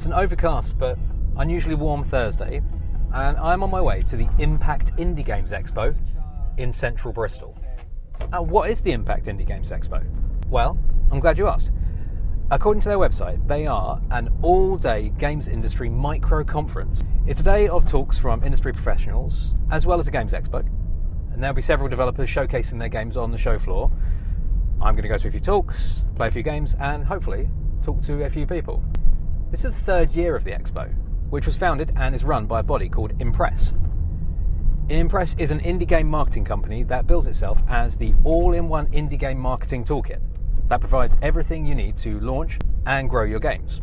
It's an overcast but unusually warm Thursday, and I'm on my way to the Impact Indie Games Expo in central Bristol. What is the Impact Indie Games Expo? Well, I'm glad you asked. According to their website, they are an all-day games industry micro-conference. It's a day of talks from industry professionals, as well as a games expo. And there'll be several developers showcasing their games on the show floor. I'm going to go to a few talks, play a few games, and hopefully talk to a few people. This is the third year of the expo, which was founded and is run by a body called Impress. Impress is an indie game marketing company that bills itself as the all-in-one indie game marketing toolkit that provides everything you need to launch and grow your games.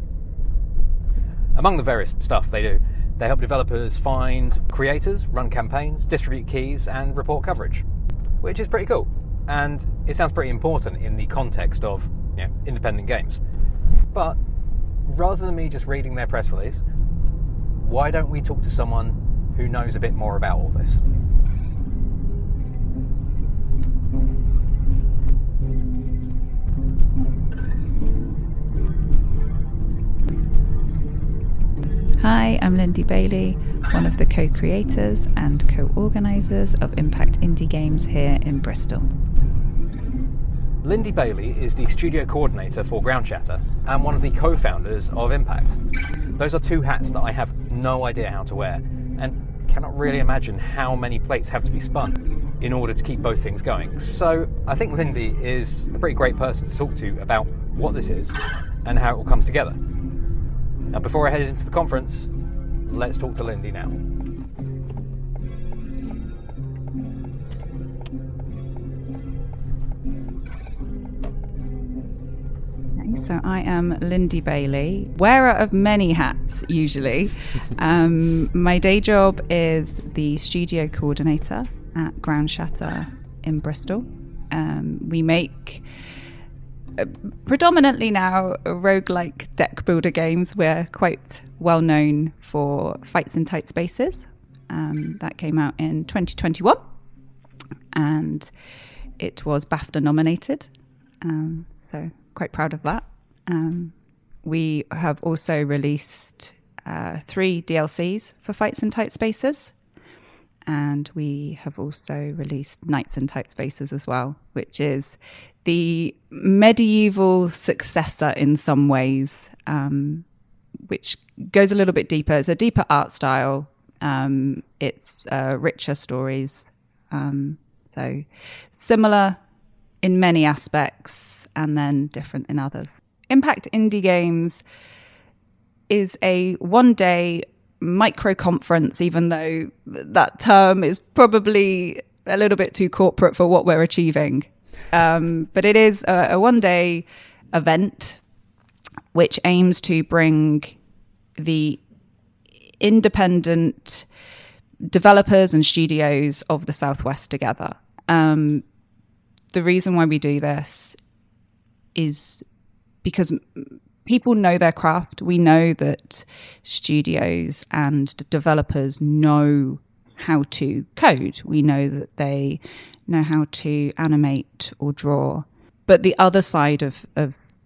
Among the various stuff they do, they help developers find creators, run campaigns, distribute keys, and report coverage, which is pretty cool. And it sounds pretty important in the context of independent games. But rather than me just reading their press release, why don't we talk to someone who knows a bit more about all this? Hi, I'm Lyndy Bailey, one of the co-creators and co-organisers of Impact Indie Games here in Bristol. Lyndy Bailey is the studio coordinator for Ground Chatter and one of the co-founders of Impact. Those are two hats that I have no idea how to wear and cannot really imagine how many plates have to be spun in order to keep both things going. So I think Lyndy is a pretty great person to talk to about what this is and how it all comes together. Now, before I head into the conference, let's talk to Lyndy now. So I am Lyndy Bailey, wearer of many hats usually. My day job is the studio coordinator at Ground Chatter in Bristol. We make predominantly now roguelike deck builder games. We're quite well known for Fights in Tight Spaces. That came out in 2021 and it was BAFTA nominated. So quite proud of that. We have also released 3 DLCs for Fights in Tight Spaces, and we have also released Knights in Tight Spaces as well, which is the medieval successor in some ways, which goes a little bit deeper. It's a deeper art style. It's richer stories. So similar in many aspects and then different in others. Impact Indie Games is a one-day micro conference, even though that term is probably a little bit too corporate for what we're achieving. But it is a one-day event which aims to bring the independent developers and studios of the Southwest together. The reason why we do this is because people know their craft. We know that studios and developers know how to code. We know that they know how to animate or draw. But the other side of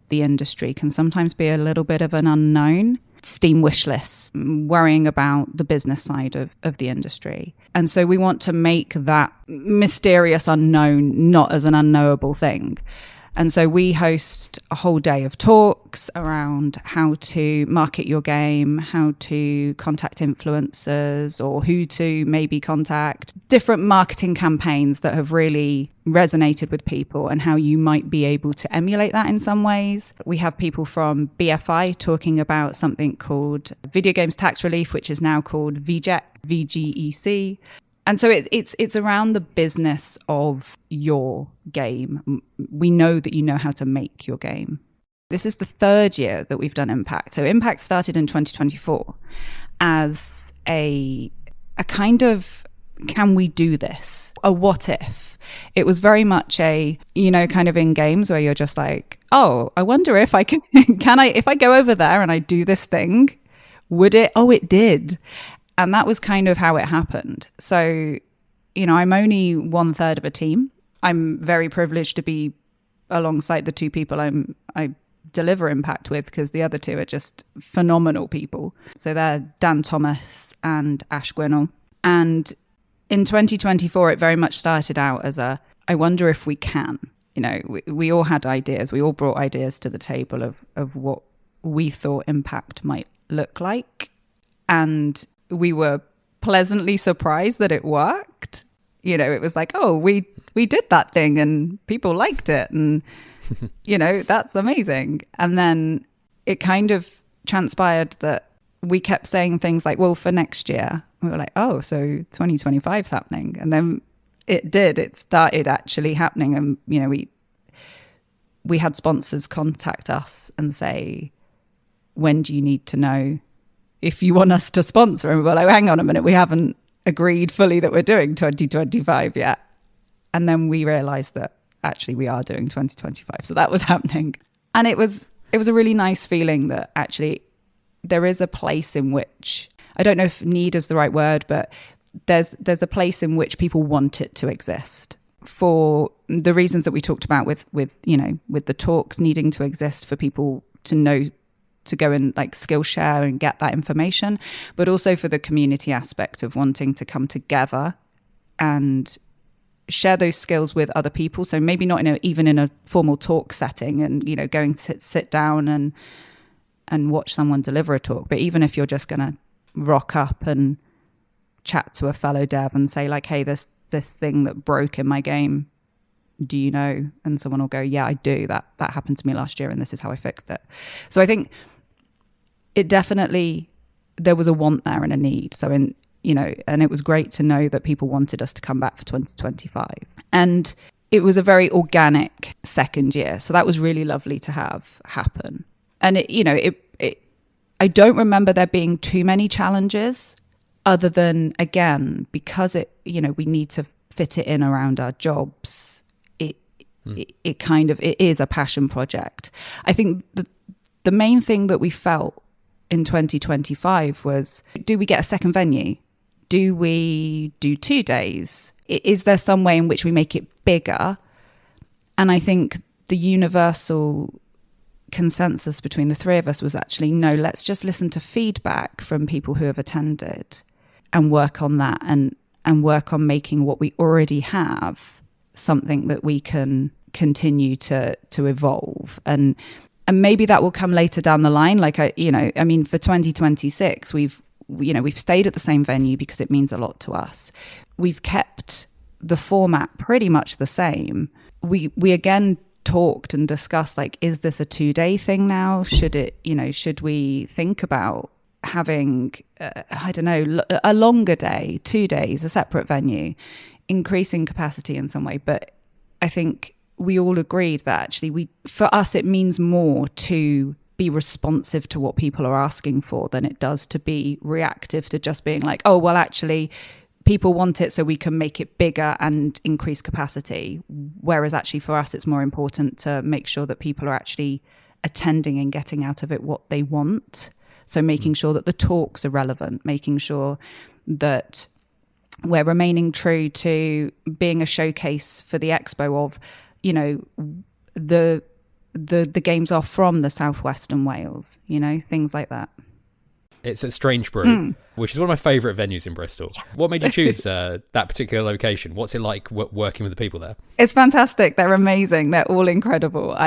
the industry can sometimes be a little bit of an unknown. Steam wish lists, worrying about the business side of the industry. And so we want to make that mysterious unknown not as an unknowable thing. And so we host a whole day of talks around how to market your game, how to contact influencers or who to maybe contact, different marketing campaigns that have really resonated with people and how you might be able to emulate that in some ways. We have people from BFI talking about something called Video Games Tax Relief, which is now called VGEC, VGEC. And so it's around the business of your game. We know that you know how to make your game. This is the third year that we've done Impact. So Impact started in 2024 as a kind of, can we do this? A what if? It was very much a, kind of in games where you're just like, oh, I wonder if I can, if I go over there and I do this thing, would it? Oh, it did. And that was kind of how it happened. So, I'm only 1/3 of a team. I'm very privileged to be alongside the 2 people I deliver impact with, because the other two are just phenomenal people. So they're Dan Thomas and Ash Gwinnell. And in 2024, it very much started out as I wonder if we can. You know, we all had ideas. We all brought ideas to the table of what we thought impact might look like. And we were pleasantly surprised that it worked. You know, it was like, oh, we did that thing and people liked it. And, you know, that's amazing. And then it kind of transpired that we kept saying things like, well, for next year. We were like, oh, so 2025 is happening. And then it started actually happening. And, you know, we had sponsors contact us and say, when do you need to know if you want us to sponsor? And we were like, hang on a minute, we haven't agreed fully that we're doing 2025 yet. And then we realized that actually we are doing 2025. So that was happening. And it was a really nice feeling that actually there is a place in which, I don't know if need is the right word, but there's a place in which people want it to exist for the reasons that we talked about with the talks needing to exist for people to know, to go and like skill share and get that information, but also for the community aspect of wanting to come together and share those skills with other people. So maybe not even in a formal talk setting and, you know, going to sit down and watch someone deliver a talk. But even if you're just going to rock up and chat to a fellow dev and say like, hey, this thing that broke in my game, do you know? And someone will go, yeah, I do. That happened to me last year and this is how I fixed it. So I think it definitely, there was a want there and a need. So and it was great to know that people wanted us to come back for 2025. And it was a very organic second year. So that was really lovely to have happen. And I don't remember there being too many challenges other than, again, because we need to fit it in around our jobs. It is a passion project. I think the main thing that we felt in 2025 was, do we get a second venue? Do we do 2 days? Is there some way in which we make it bigger? And I think the universal consensus between the three of us was actually, no, let's just listen to feedback from people who have attended and work on that and work on making what we already have something that we can continue to evolve. And maybe that will come later down the line. Like, for 2026, we've stayed at the same venue because it means a lot to us. We've kept the format pretty much the same. We again talked and discussed, like, is this a 2-day thing now? Should we think about having, a longer day, 2 days, a separate venue, increasing capacity in some way? But I think we all agreed that actually for us, it means more to be responsive to what people are asking for than it does to be reactive to just being like, oh, well, actually people want it so we can make it bigger and increase capacity. Whereas actually for us, it's more important to make sure that people are actually attending and getting out of it what they want. So making sure that the talks are relevant, making sure that we're remaining true to being a showcase for the expo of, the games are from the southwestern Wales, things like that. It's at Strange Brew, which is one of my favourite venues in Bristol. Yeah. What made you choose that particular location? What's it like working with the people there? It's fantastic. They're amazing. They're all incredible.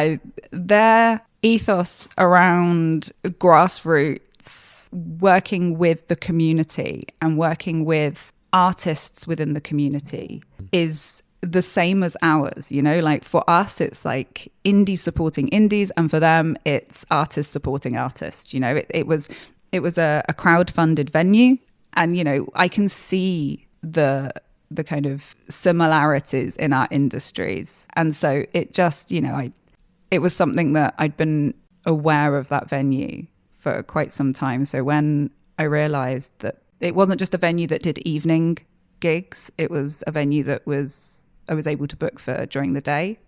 Their ethos around grassroots, working with the community and working with artists within the community is the same as ours. Like for us, it's like indies supporting indies, and for them, it's artists supporting artists. It was a crowd-funded venue, and I can see the kind of similarities in our industries, and so it just it was something that I'd been aware of that venue for quite some time. So when I realized that it wasn't just a venue that did evening gigs, it was a venue that I was able to book for during the day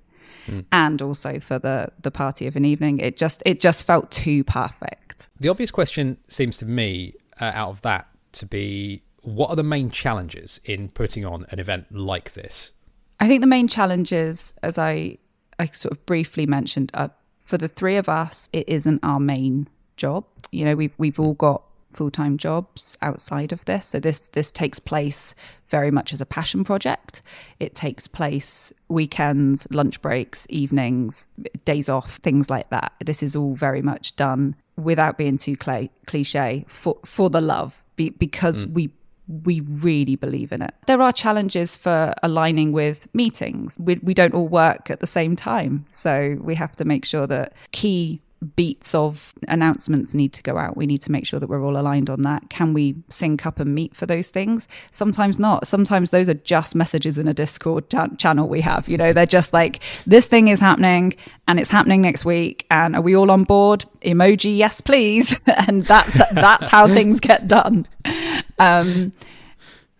and also for the party of an evening. It just felt too perfect. The obvious question seems to me out of that to be, what are the main challenges in putting on an event like this? I think the main challenges, as I sort of briefly mentioned, are for the three of us, it isn't our main job. You know, we've all got full-time jobs outside of this. So this takes place very much as a passion project. It takes place weekends, lunch breaks, evenings, days off, things like that. This is all very much done without being too cliche for the love, because we really believe in it. There are challenges for aligning with meetings. We don't all work at the same time. So we have to make sure that key beats of announcements need to go out. We need to make sure that we're all aligned on that. Can we sync up and meet for those things? Sometimes not. Sometimes those are just messages in a Discord channel we have. You know, they're just like, this thing is happening and it's happening next week. And are we all on board? Emoji, yes, please. And that's how things get done.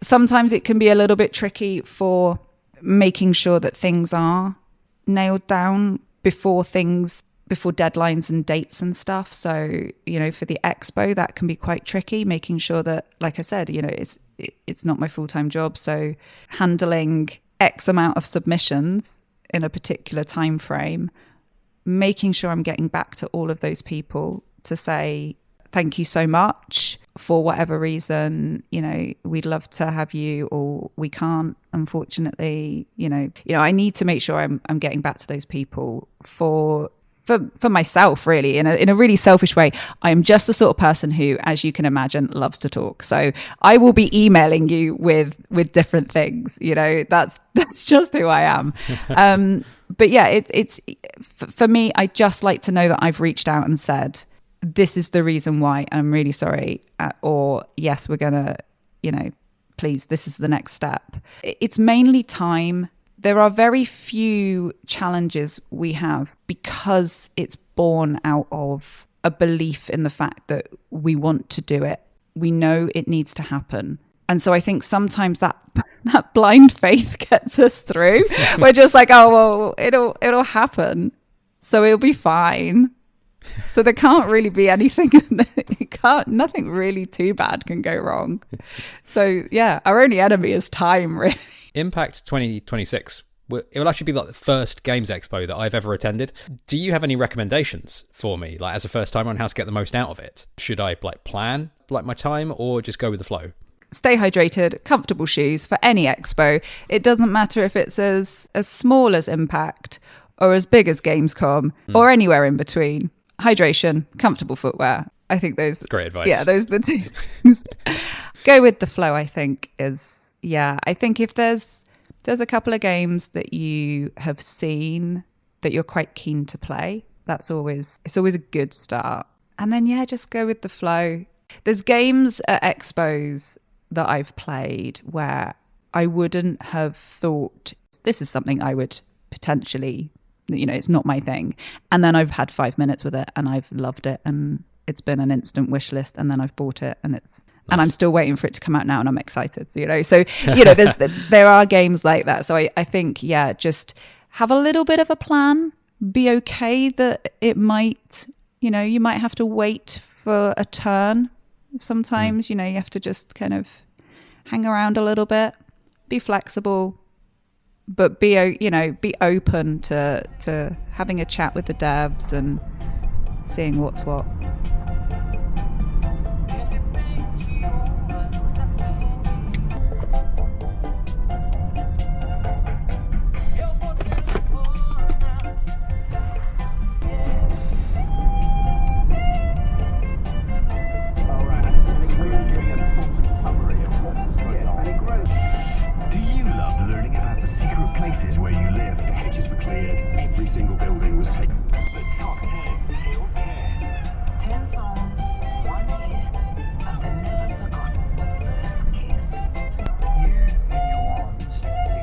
Sometimes it can be a little bit tricky for making sure that things are nailed down before deadlines and dates and stuff. So, you know, for the expo, that can be quite tricky, making sure that, like I said, you know, it's not my full-time job. So handling X amount of submissions in a particular time frame, making sure I'm getting back to all of those people to say, thank you so much. For whatever reason, you know, we'd love to have you, or we can't, unfortunately. You know, I need to make sure I'm getting back to those people for myself, really, in a really selfish way. I am just the sort of person who, as you can imagine, loves to talk. So I will be emailing you with different things. You know, that's just who I am. But yeah, it's for me. I just like to know that I've reached out and said, this is the reason why. I'm really sorry, or yes, we're gonna, you know, please, this is the next step. It's mainly time. There are very few challenges we have because it's born out of a belief in the fact that we want to do it. We know it needs to happen. And so I think sometimes that blind faith gets us through. We're just like, oh, well, it'll happen. So it'll be fine. So there can't really be anything, nothing really too bad can go wrong. So yeah, our only enemy is time, really. Impact 2026, it will actually be like the first Games Expo that I've ever attended. Do you have any recommendations for me, like as a first timer, on how to get the most out of it? Should I like plan like my time, or just go with the flow? Stay hydrated, comfortable shoes for any expo. It doesn't matter if it's as small as Impact or as big as Gamescom or anywhere in between. Hydration, comfortable footwear. I think those... That's great advice. Yeah, those are the two things. Go with the flow, I think, is... Yeah, I think if there's a couple of games that you have seen that you're quite keen to play, it's always a good start. And then, yeah, just go with the flow. There's games at expos that I've played where I wouldn't have thought this is something I would potentially... You know, it's not my thing. And then I've had 5 minutes with it and I've loved it, and it's been an instant wish list, and then I've bought it, and it's nice. And I'm still waiting for it to come out now, and I'm excited. So, you know, there are games like that. So I think, yeah, just have a little bit of a plan. Be okay that it might, you know, you might have to wait for a turn. Sometimes, you know, you have to just kind of hang around a little bit, be flexible. But be open to having a chat with the devs and seeing what's what. Where you live, the hedges were cleared, every single building was taken. The top 10 till 10. 10 songs, 1 year, and the never forgotten first kiss. You, in your arms,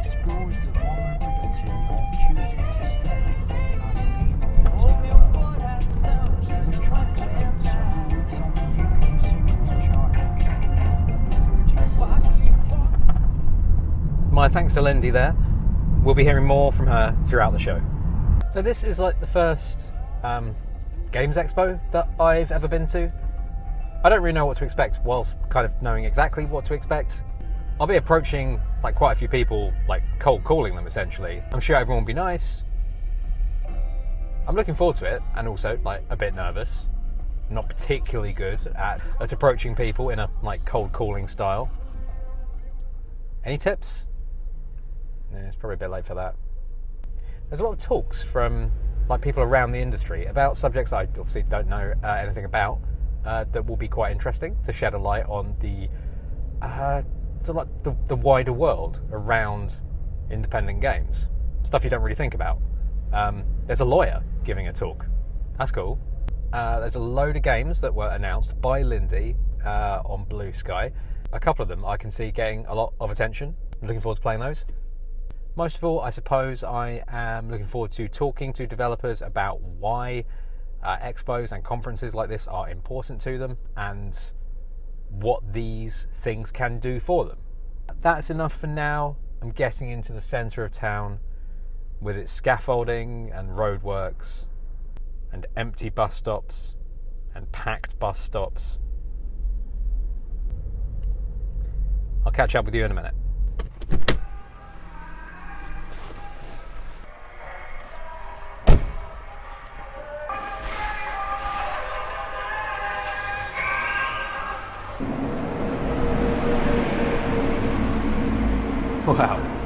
explores the vulnerability of choosing to stay unnamed. The track ends on the UK singles chart. My thanks to Lyndy there. We'll be hearing more from her throughout the show. So this is like the first Games Expo that I've ever been to. I don't really know what to expect whilst kind of knowing exactly what to expect. I'll be approaching like quite a few people, like cold calling them essentially. I'm sure everyone will be nice. I'm looking forward to it, and also like a bit nervous. Not particularly good at approaching people in a like cold calling style. Any tips? Yeah, it's probably a bit late for that. There's a lot of talks from like people around the industry about subjects I obviously don't know anything about that will be quite interesting to shed a light on the the wider world around independent games. Stuff you don't really think about. There's a lawyer giving a talk. That's cool. There's a load of games that were announced by Lyndy on Blue Sky. A couple of them I can see getting a lot of attention. I'm looking forward to playing those. Most of all, I suppose I am looking forward to talking to developers about why expos and conferences like this are important to them and what these things can do for them. That's enough for now. I'm getting into the centre of town with its scaffolding and roadworks and empty bus stops and packed bus stops. I'll catch up with you in a minute. Wow.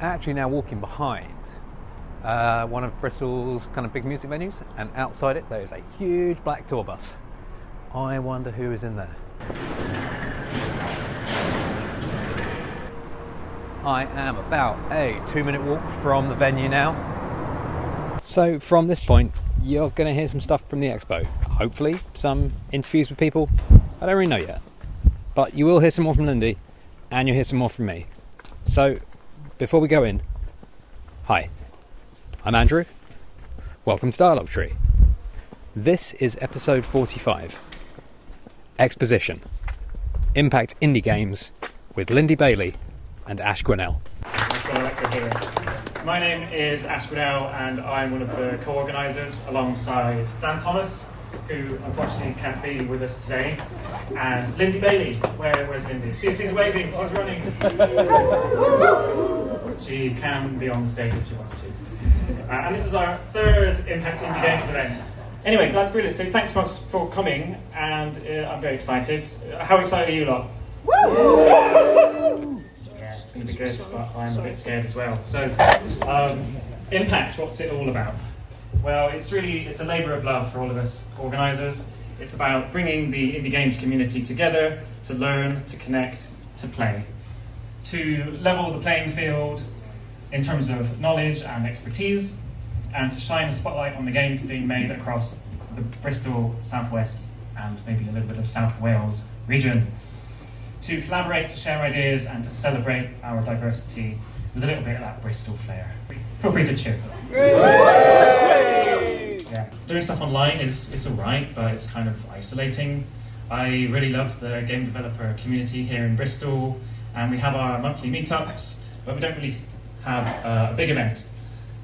Actually now walking behind one of Bristol's kind of big music venues, and outside it there is a huge black tour bus. I wonder who is in there. I am about a 2-minute walk from the venue now. So from this point, you're going to hear some stuff from the expo. Hopefully some interviews with people. I don't really know yet. But you will hear some more from Lyndy, and you'll hear some more from me. So before we go in, hi, I'm Andrew. Welcome to Dialogue Tree. This is episode 45. Exposition. Impact Indie Games with Lyndy Bailey and Ash Gwinnell. That's what I like to hear. My name is Ash Gwinnell, and I'm one of the co-organisers alongside Dan Thomas, who unfortunately can't be with us today, and Lyndy Bailey. Where's Lyndy? She's waving, she's running. She can be on the stage if she wants to. And this is our third Impact Indie Games event. Anyway, that's brilliant. So thanks so much for coming, and I'm very excited. How excited are you lot? Yeah, it's going to be good, but I'm a bit scared as well. So, Impact, what's it all about? Well, it's a labour of love for all of us organisers. It's about bringing the indie games community together to learn, to connect, to play, to level the playing field in terms of knowledge and expertise, and to shine a spotlight on the games being made across the Bristol, South West, and maybe a little bit of South Wales region. To collaborate, to share ideas, and to celebrate our diversity with a little bit of that Bristol flair. Feel free to cheer for that. Yeah, doing stuff online it's alright, but it's kind of isolating. I really love the game developer community here in Bristol, and we have our monthly meetups, but we don't really have a big event.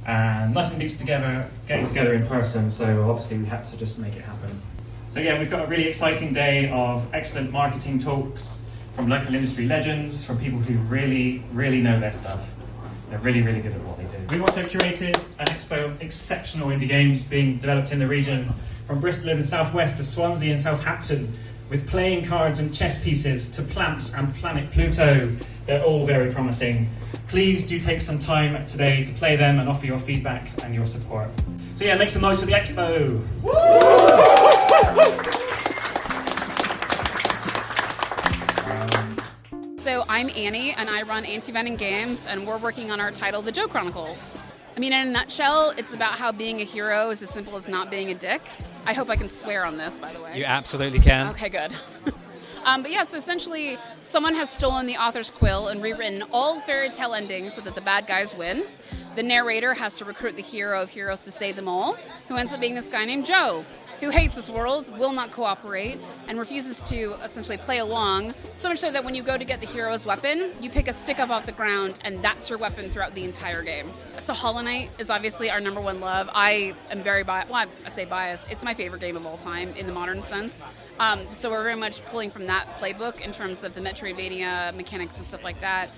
And nothing beats getting together in person, so obviously we had to just make it happen. So yeah, we've got a really exciting day of excellent marketing talks from local industry legends, from people who really, really know their stuff. They're really, really good at what they do. We've also curated an expo of exceptional indie games being developed in the region, from Bristol in the southwest to Swansea and Southampton, with playing cards and chess pieces to plants and planet Pluto. They're all very promising. Please do take some time today to play them and offer your feedback and your support. So yeah, make some noise for the expo. So I'm Annie, and I run Anti-Venom Games, and we're working on our title, The Joe Chronicles. I mean, in a nutshell, it's about how being a hero is as simple as not being a dick. I hope I can swear on this, by the way. You absolutely can. Okay, good. But yeah, so essentially, someone has stolen the author's quill and rewritten all fairy tale endings so that the bad guys win. The narrator has to recruit the hero of heroes to save them all, who ends up being this guy named Joe, who hates this world, will not cooperate, and refuses to essentially play along, so much so that when you go to get the hero's weapon, you pick a stick up off the ground, and that's your weapon throughout the entire game. So Hollow Knight is obviously our number one love. I am very biased. Well, I say biased. It's my favorite game of all time in the modern sense. So we're very much pulling from that playbook in terms of the Metroidvania mechanics and stuff like that.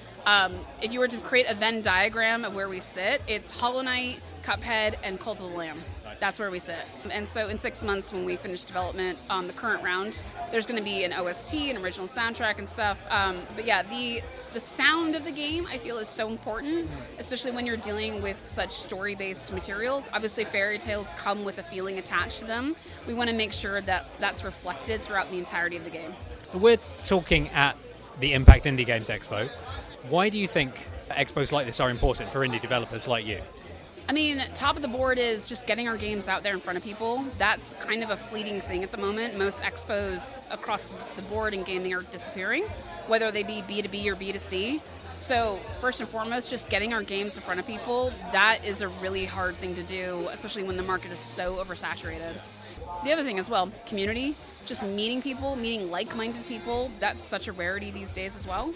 If you were to create a Venn diagram of where we sit, it's Hollow Knight, Cuphead, and Cult of the Lamb. That's where we sit. And so in 6 months, when we finish development on the current round, there's going to be an OST, an original soundtrack and stuff. But yeah, the sound of the game, I feel, is so important, especially when you're dealing with such story-based material. Obviously, fairy tales come with a feeling attached to them. We want to make sure that that's reflected throughout the entirety of the game. We're talking at the Impact Indie Games Expo. Why do you think expos like this are important for indie developers like you? I mean, top of the board is just getting our games out there in front of people. That's kind of a fleeting thing at the moment. Most expos across the board in gaming are disappearing, whether they be B2B or B2C. So first and foremost, just getting our games in front of people, that is a really hard thing to do, especially when the market is so oversaturated. The other thing as well, community, just meeting people, meeting like-minded people, that's such a rarity these days as well.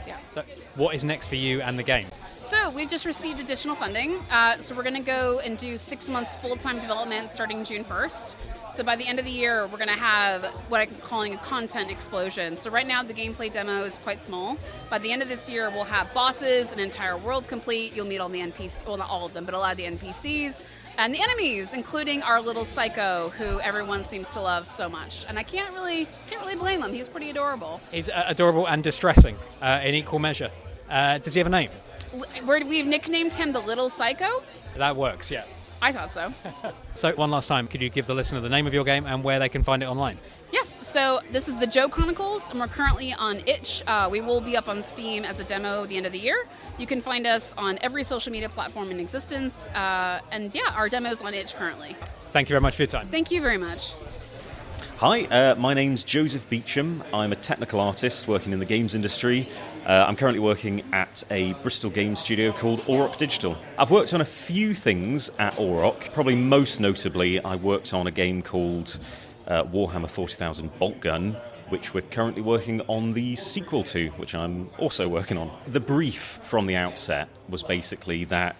Yeah. So what is next for you and the game? So we've just received additional funding. So we're going to go and do 6 months full-time development starting June 1st. So by the end of the year, we're going to have what I'm calling a content explosion. So right now, the gameplay demo is quite small. By the end of this year, we'll have bosses, an entire world complete. You'll meet all the NPCs, well, not all of them, but a lot of the NPCs. And the enemies, including our little Psycho, who everyone seems to love so much. And I can't really blame him. He's pretty adorable. He's adorable and distressing in equal measure. Does he have a name? We've nicknamed him the Little Psycho. That works, yeah. I thought so. So one last time, could you give the listener the name of your game and where they can find it online? Yes, so this is the Joe Chronicles, and we're currently on itch. We will be up on Steam as a demo at the end of the year. You can find us on every social media platform in existence. And yeah, our demo's on itch currently. Thank you very much for your time. Thank you very much. Hi, my name's Joseph Beecham. I'm a technical artist working in the games industry. I'm currently working at a Bristol game studio called Auroch Digital. I've worked on a few things at Auroch. Probably most notably, I worked on a game called Warhammer 40,000 Bolt Gun, which we're currently working on the sequel to, which I'm also working on. The brief from the outset was basically that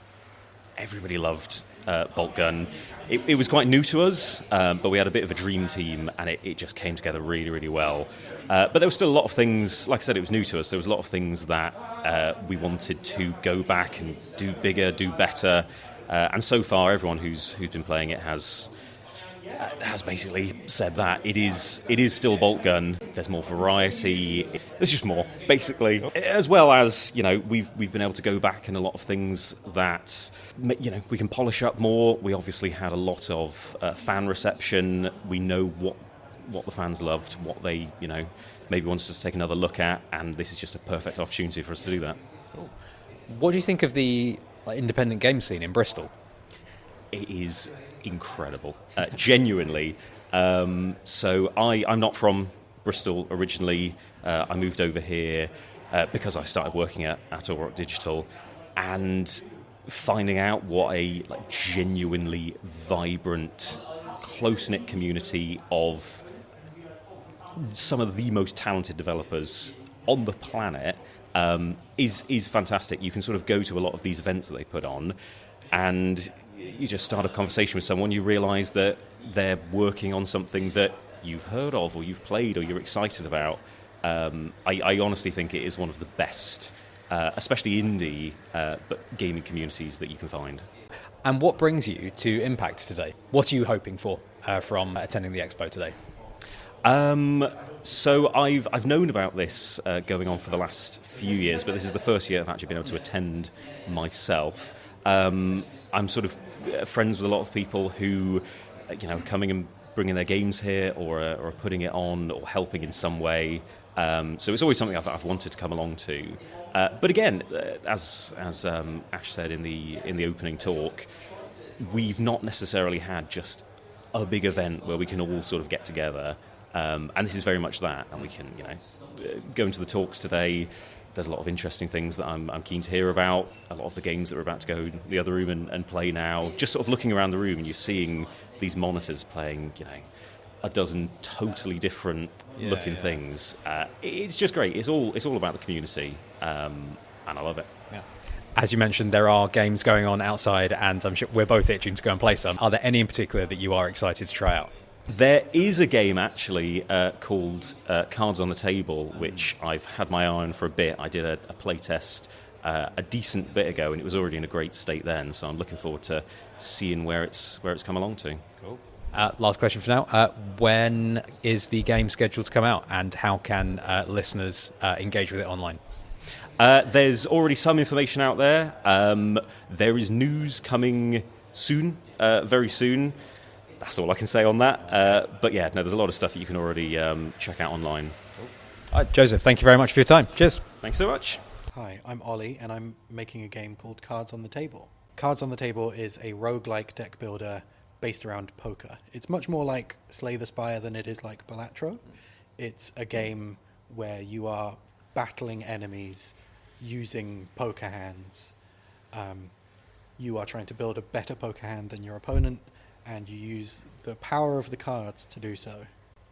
everybody loved Bolt Gun. It was quite new to us, but we had a bit of a dream team, and it just came together really, really well. But there were still a lot of things, like I said, it was new to us. There was a lot of things that we wanted to go back and do bigger, do better. And so far, everyone who's been playing it has basically said that it is still Bolt Gun. There's more variety. There's just more, basically. As well as, we've been able to go back in a lot of things that, we can polish up more. We obviously had a lot of fan reception. We know what the fans loved, what they, maybe wanted us to take another look at, and this is just a perfect opportunity for us to do that. Cool. What do you think of the independent game scene in Bristol? It is incredible, genuinely. So I'm not from Bristol originally. I moved over here because I started working at Auroch Digital, and finding out what a genuinely vibrant, close-knit community of some of the most talented developers on the planet is fantastic. You can sort of go to a lot of these events that they put on, and you just start a conversation with someone, you realise that they're working on something that you've heard of or you've played or you're excited about. I honestly think it is one of the best, especially indie, but gaming communities that you can find. And what brings you to Impact today? What are you hoping for from attending the expo today? So I've known about this going on for the last few years, but this is the first year I've actually been able to attend myself. I'm sort of friends with a lot of people who, coming and bringing their games here or putting it on or helping in some way. So it's always something I've wanted to come along to. But again, as Ash said in the opening talk, we've not necessarily had just a big event where we can all sort of get together. And this is very much that. And we can, go into the talks today. There's a lot of interesting things that I'm keen to hear about. A lot of the games that we're about to go in the other room and play now. Just sort of looking around the room and you're seeing these monitors playing, a dozen totally different looking things. It's just great. It's all about the community, and I love it. Yeah. As you mentioned, there are games going on outside, and I'm sure we're both itching to go and play some. Are there any in particular that you are excited to try out? There is a game actually called Cards on the Table, which I've had my eye on for a bit. I did a play test a decent bit ago, and it was already in a great state then. So I'm looking forward to seeing where it's come along to. Cool. Last question for now. When is the game scheduled to come out, and how can listeners engage with it online? There's already some information out there. There is news coming soon, very soon. That's all I can say on that. But yeah, no, there's a lot of stuff that you can already check out online. Joseph, thank you very much for your time. Cheers. Thanks so much. Hi, I'm Ollie, and I'm making a game called Cards on the Table. Cards on the Table is a roguelike deck builder based around poker. It's much more like Slay the Spire than it is like Balatro. It's a game where you are battling enemies using poker hands. You are trying to build a better poker hand than your opponent, and you use the power of the cards to do so.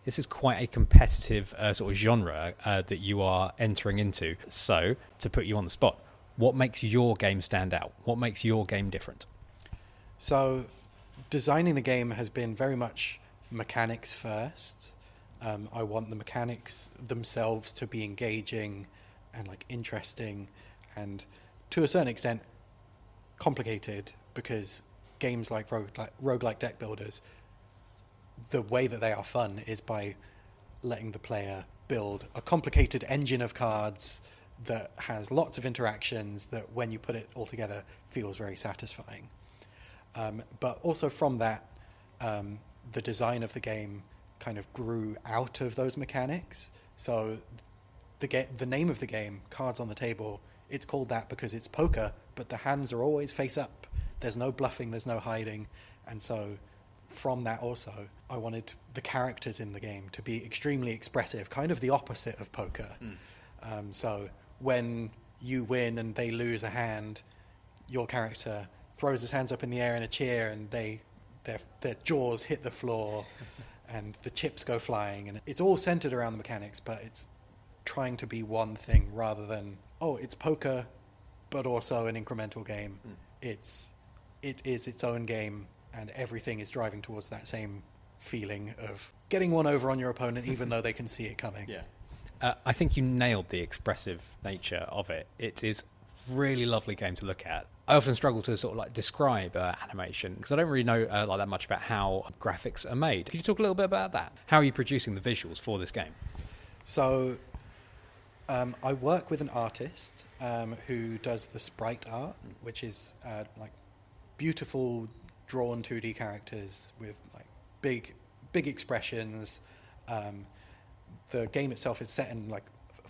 This is quite a competitive sort of genre that you are entering into. So, to put you on the spot, what makes your game stand out? What makes your game different? So, designing the game has been very much mechanics first. I want the mechanics themselves to be engaging and like interesting, and to a certain extent complicated, because games like roguelike deck builders, the way that they are fun is by letting the player build a complicated engine of cards that has lots of interactions that, when you put it all together, feels very satisfying. But also from that, the design of the game kind of grew out of those mechanics. So the name of the game, Cards on the Table, it's called that because it's poker, but the hands are always face up. There's no bluffing, there's no hiding. And so from that also, I wanted the characters in the game to be extremely expressive, kind of the opposite of poker. So when you win and they lose a hand, your character throws his hands up in the air in a cheer, and their jaws hit the floor and the chips go flying. And it's all centered around the mechanics, but it's trying to be one thing rather than, oh, it's poker, but also an incremental game. It is its own game, and everything is driving towards that same feeling of getting one over on your opponent, even though they can see it coming. Yeah. I think you nailed the expressive nature of it. It is really lovely game to look at. I often struggle to sort of like describe animation because I don't really know like that much about how graphics are made. Could you talk a little bit about that? How are you producing the visuals for this game? So I work with an artist who does the sprite art, which is like beautiful drawn 2D characters with like big expressions. The game itself is set in like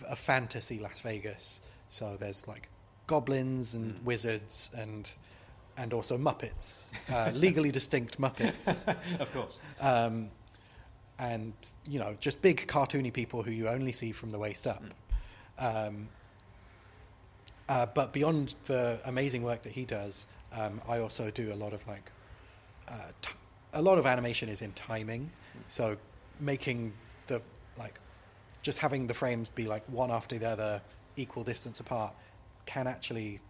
a fantasy Las Vegas, so there's like goblins and wizards and also Muppets, legally distinct Muppets, Of course. and you know, just big cartoony people who you only see from the waist up. But beyond the amazing work that he does, I also do a lot of like a lot of animation is in timing, so making the like just having the frames be like one after the other, equal distance apart, can actually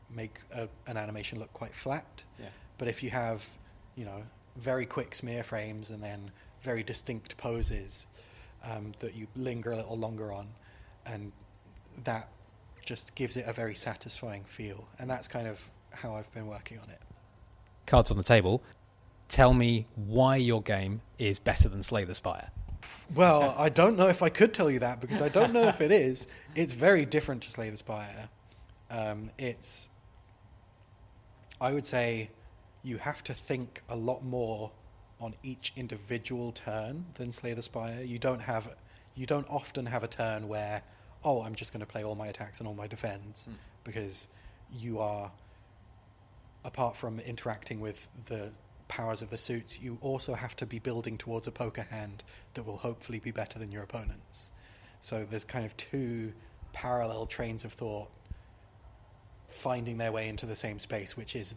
make an animation look quite flat. Yeah. But if you have, you know, very quick smear frames and then very distinct poses that you linger a little longer on, and that just gives it a very satisfying feel. And that's kind of how I've been working on it. Cards on the Table. Tell me why your game is better than Slay the Spire. Well, I don't know if I could tell you that, because I don't know if it is. It's very different to Slay the Spire. I would say you have to think a lot more on each individual turn than Slay the Spire. You don't often have a turn where, oh, I'm just going to play all my attacks and all my defense, because you are, apart from interacting with the powers of the suits, you also have to be building towards a poker hand that will hopefully be better than your opponent's. So there's kind of two parallel trains of thought finding their way into the same space, which is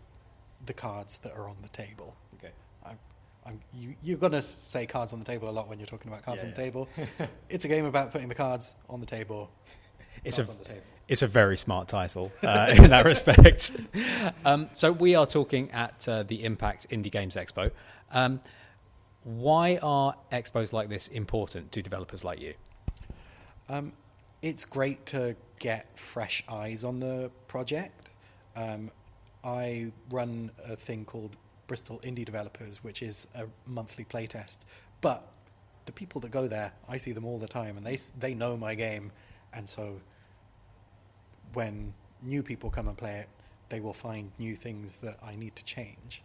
the cards that are on the table. Okay. You're going to say cards on the table a lot when you're talking about cards on the table. It's a game about putting the cards on the table. It's a very smart title in that respect. So we are talking at the Impact Indie Games Expo. Why are expos like this important to developers like you? it's great to get fresh eyes on the project. I run a thing called Bristol Indie Developers, which is a monthly playtest. But the people that go there, I see them all the time, and they know my game. And so when new people come and play it, they will find new things that I need to change.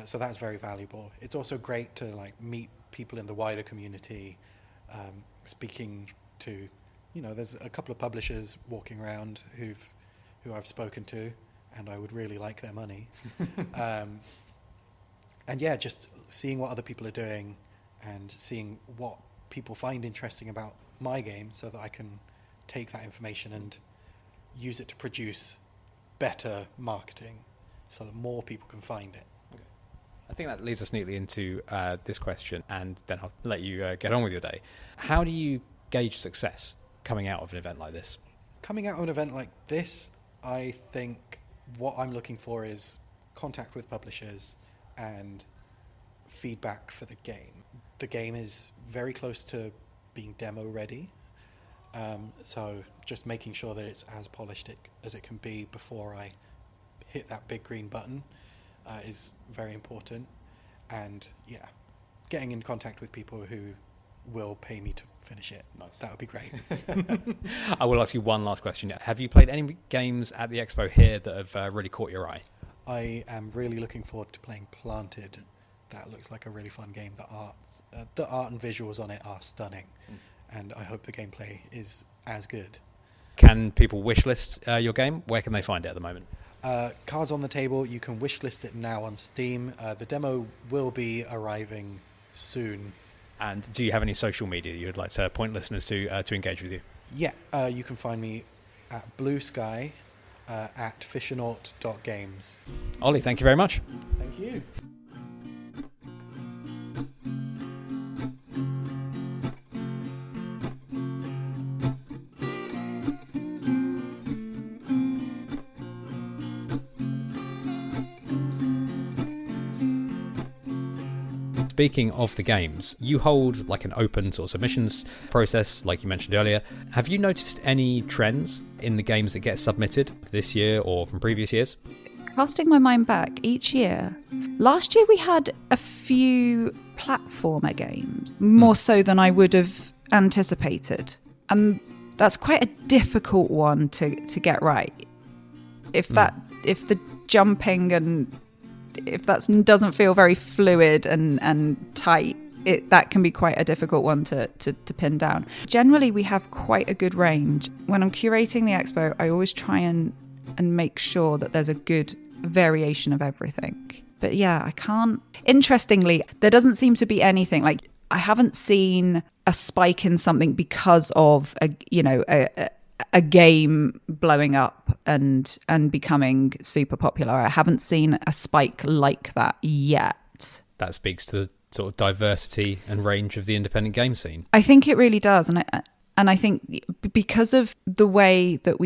So that's very valuable. It's also great to like meet people in the wider community, speaking to, there's a couple of publishers walking around who I've spoken to, and I would really like their money. And yeah, just seeing what other people are doing and seeing what people find interesting about my game so that I can take that information and use it to produce better marketing so that more people can find it. Okay. I think that leads us neatly into this question, and then I'll let you get on with your day. How do you gauge success coming out of an event like this? Coming out of an event like this, I think what I'm looking for is contact with publishers and feedback for the game. The game is very close to being demo ready, so just making sure that it's as polished as it can be before I hit that big green button is very important. And yeah, getting in contact with people who will pay me to finish it. Nice. That would be great. I will ask you one last question. Have you played any games at the expo here that have really caught your eye? I am really looking forward to playing Planted. That looks like a really fun game. The art and visuals on it are stunning, and I hope the gameplay is as good. Can people wishlist your game? Where can they find it at the moment? Cards on the Table. You can wishlist it now on Steam. The demo will be arriving soon. And do you have any social media you would like to point listeners to engage with you? Yeah, you can find me at Blue Sky at fishernaut.games. Ollie, thank you very much. Thank you. Speaking of the games, you hold like an open sort of submissions process, like you mentioned earlier. Have you noticed any trends in the games that get submitted this year or from previous years? Casting my mind back, each year, last year we had a few platformer games, more so than I would have anticipated. And that's quite a difficult one to get right. If the jumping and if that doesn't feel very fluid and tight, that can be quite a difficult one to pin down. Generally, we have quite a good range. When I'm curating the expo, I always try and make sure that there's a good variation of everything. But yeah, I can't. Interestingly, there doesn't seem to be anything like I haven't seen a spike in something because of a game blowing up and becoming super popular. I haven't seen a spike like that yet. That speaks to the sort of diversity and range of the independent game scene. I think it really does, and I think because of the way that I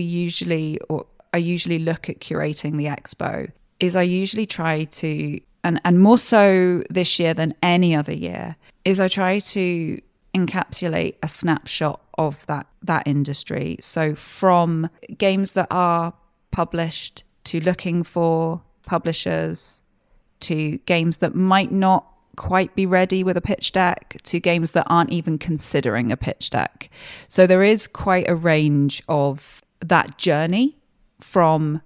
usually look at curating the expo is I usually try to, and more so this year than any other year, is I try to encapsulate a snapshot of that industry. So from games that are published to looking for publishers to games that might not quite be ready with a pitch deck to games that aren't even considering a pitch deck. So there is quite a range of that journey from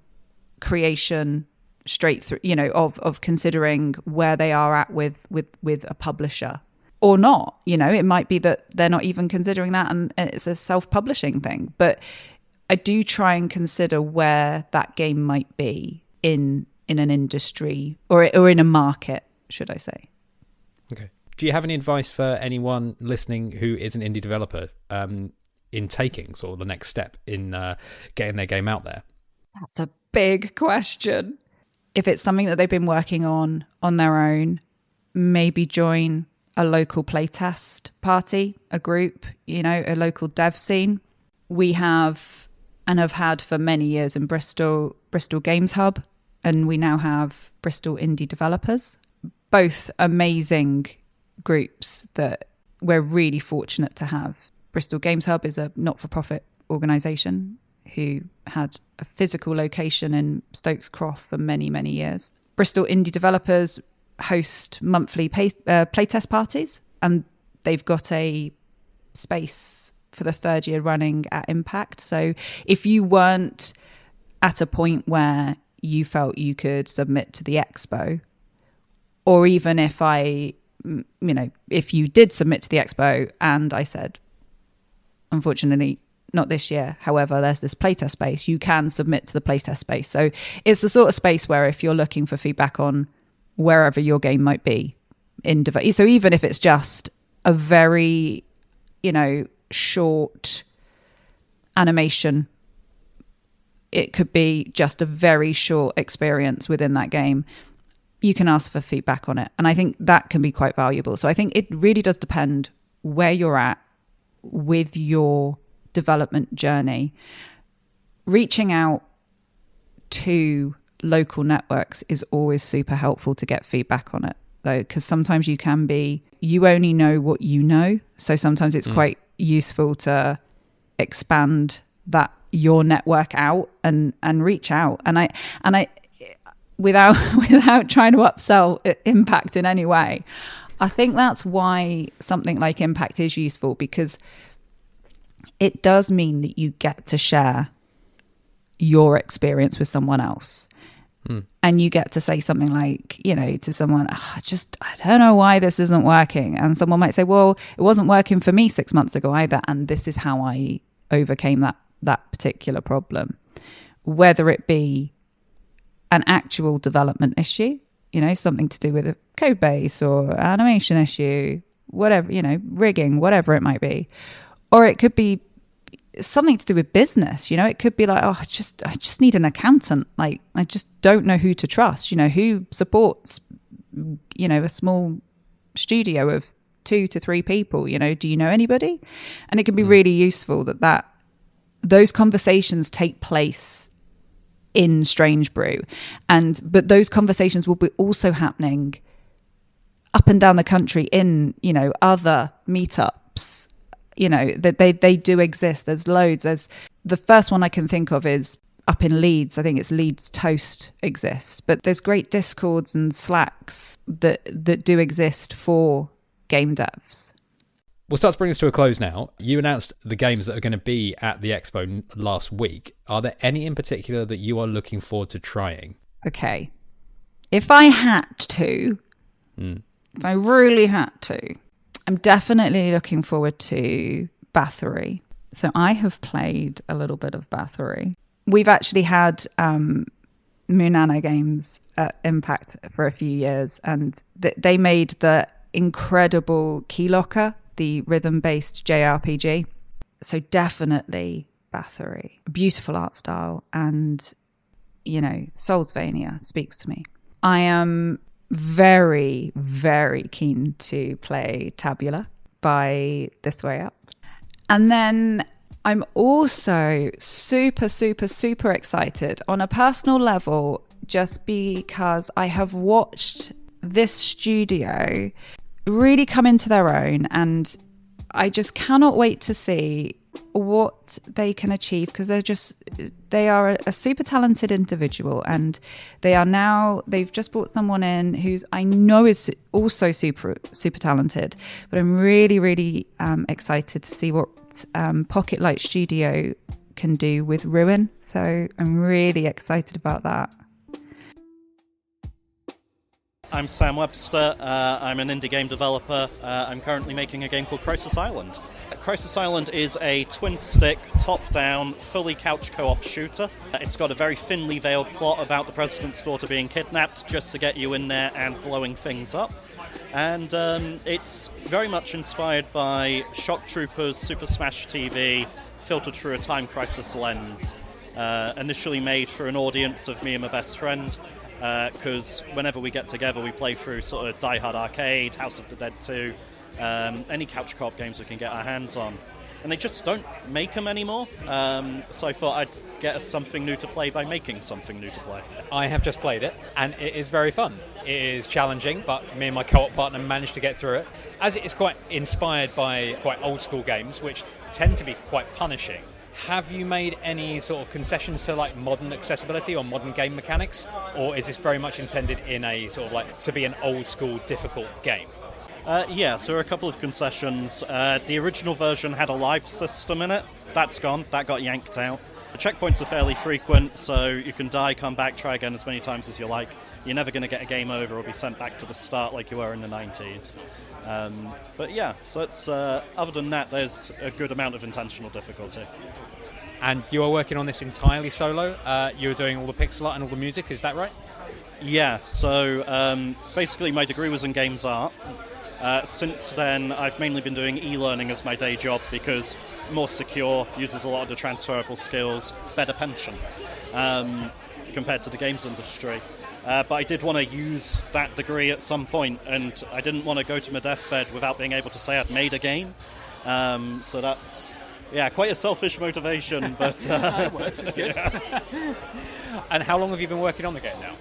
creation straight through, of considering where they are at with a publisher. Or not, it might be that they're not even considering that and it's a self-publishing thing. But I do try and consider where that game might be in an industry or in a market, should I say. Okay. Do you have any advice for anyone listening who is an indie developer in taking sort of the next step in getting their game out there? That's a big question. If it's something that they've been working on their own, maybe join a local playtest party, a group, a local dev scene. We have and have had for many years in Bristol Games Hub, and we now have Bristol Indie Developers. Both amazing groups that we're really fortunate to have. Bristol Games Hub is a not-for-profit organisation who had a physical location in Stokes Croft for many, many years. Bristol indie developers host monthly playtest parties, and they've got a space for the third year running at Impact. So if you weren't at a point where you felt you could submit to the expo, or even if if you did submit to the expo and I said, unfortunately, not this year, however, there's this playtest space, you can submit to the playtest space. So it's the sort of space where if you're looking for feedback on wherever your game might be so even if it's just a very, short animation, it could be just a very short experience within that game, you can ask for feedback on it. And I think that can be quite valuable. So I think it really does depend where you're at with your development journey. Reaching out to local networks is always super helpful to get feedback on it, though, because sometimes you only know what you know. So sometimes it's quite useful to expand your network out and reach out. And I without trying to upsell Impact in any way, I think that's why something like Impact is useful, because it does mean that you get to share your experience with someone else. And you get to say something like, to someone, I don't know why this isn't working. And someone might say, well, it wasn't working for me 6 months ago either. And this is how I overcame that particular problem. Whether it be an actual development issue, something to do with a code base or animation issue, whatever, rigging, whatever it might be. Or it could be something to do with business. It could be like, I just need an accountant. Like, I just don't know who to trust. Who supports, a small studio of 2 to 3 people. Do you know anybody? And it can be really useful that those conversations take place in Strange Brew, but those conversations will be also happening up and down the country in other meetups. That they do exist. There's loads. There's the first one I can think of is up in Leeds. I think it's Leeds Toast exists, but there's great Discords and Slacks that do exist for game devs. We'll start to bring this to a close now. You announced the games that are going to be at the expo last week. Are there any in particular that you are looking forward to trying? Okay. If I had to, if I really had to, I'm definitely looking forward to Bathory. So I have played a little bit of Bathory. We've actually had Munana games at Impact for a few years, and they made the incredible Keylocker, the rhythm-based JRPG. So definitely Bathory. Beautiful art style, and, Soulsvania speaks to me. I am very, very keen to play Tabula by This Way Up. And then I'm also super, super, super excited on a personal level, just because I have watched this studio really come into their own, and I just cannot wait to see what they can achieve, because they are a super talented individual, and they've just brought someone in who's I know is also super talented, but I'm really, really excited to see what Pocket Light Studio can do with Ruin. So I'm really excited about that. I'm Sam Webster. I'm an indie game developer. I'm currently making a game called Crisis Island. Crisis Island is a twin-stick, top-down, fully couch co-op shooter. It's got a very thinly veiled plot about the president's daughter being kidnapped just to get you in there and blowing things up. And it's very much inspired by Shock Troopers, Super Smash TV, filtered through a Time Crisis lens. Initially made for an audience of me and my best friend, because whenever we get together we play through sort of Die Hard Arcade, House of the Dead 2, any couch co-op games we can get our hands on. And they just don't make them anymore, so I thought I'd get us something new to play by making something new to play. I have just played it, and it is very fun. It is challenging, but me and my co-op partner managed to get through it. As it is quite inspired by quite old school games, which tend to be quite punishing, Have you made any sort of concessions to like modern accessibility or modern game mechanics, or is this very much intended in a sort of like to be an old school difficult game? Yeah, so there are a couple of concessions. The original version had a live system in it. That's gone. That got yanked out. The checkpoints are fairly frequent, so you can die, come back, try again as many times as you like. You're never going to get a game over or be sent back to the start like you were in the 90s. But yeah, so it's other than that, there's a good amount of intentional difficulty. And you are working on this entirely solo? You're doing all the pixel art and all the music, is that right? Yeah, so basically my degree was in games art. Since then, I've mainly been doing e-learning as my day job because more secure, uses a lot of the transferable skills, better pension compared to the games industry. But I did want to use that degree at some point, and I didn't want to go to my deathbed without being able to say I'd made a game. So that's, quite a selfish motivation, but... That works, it's good. Yeah. And how long have you been working on the game now?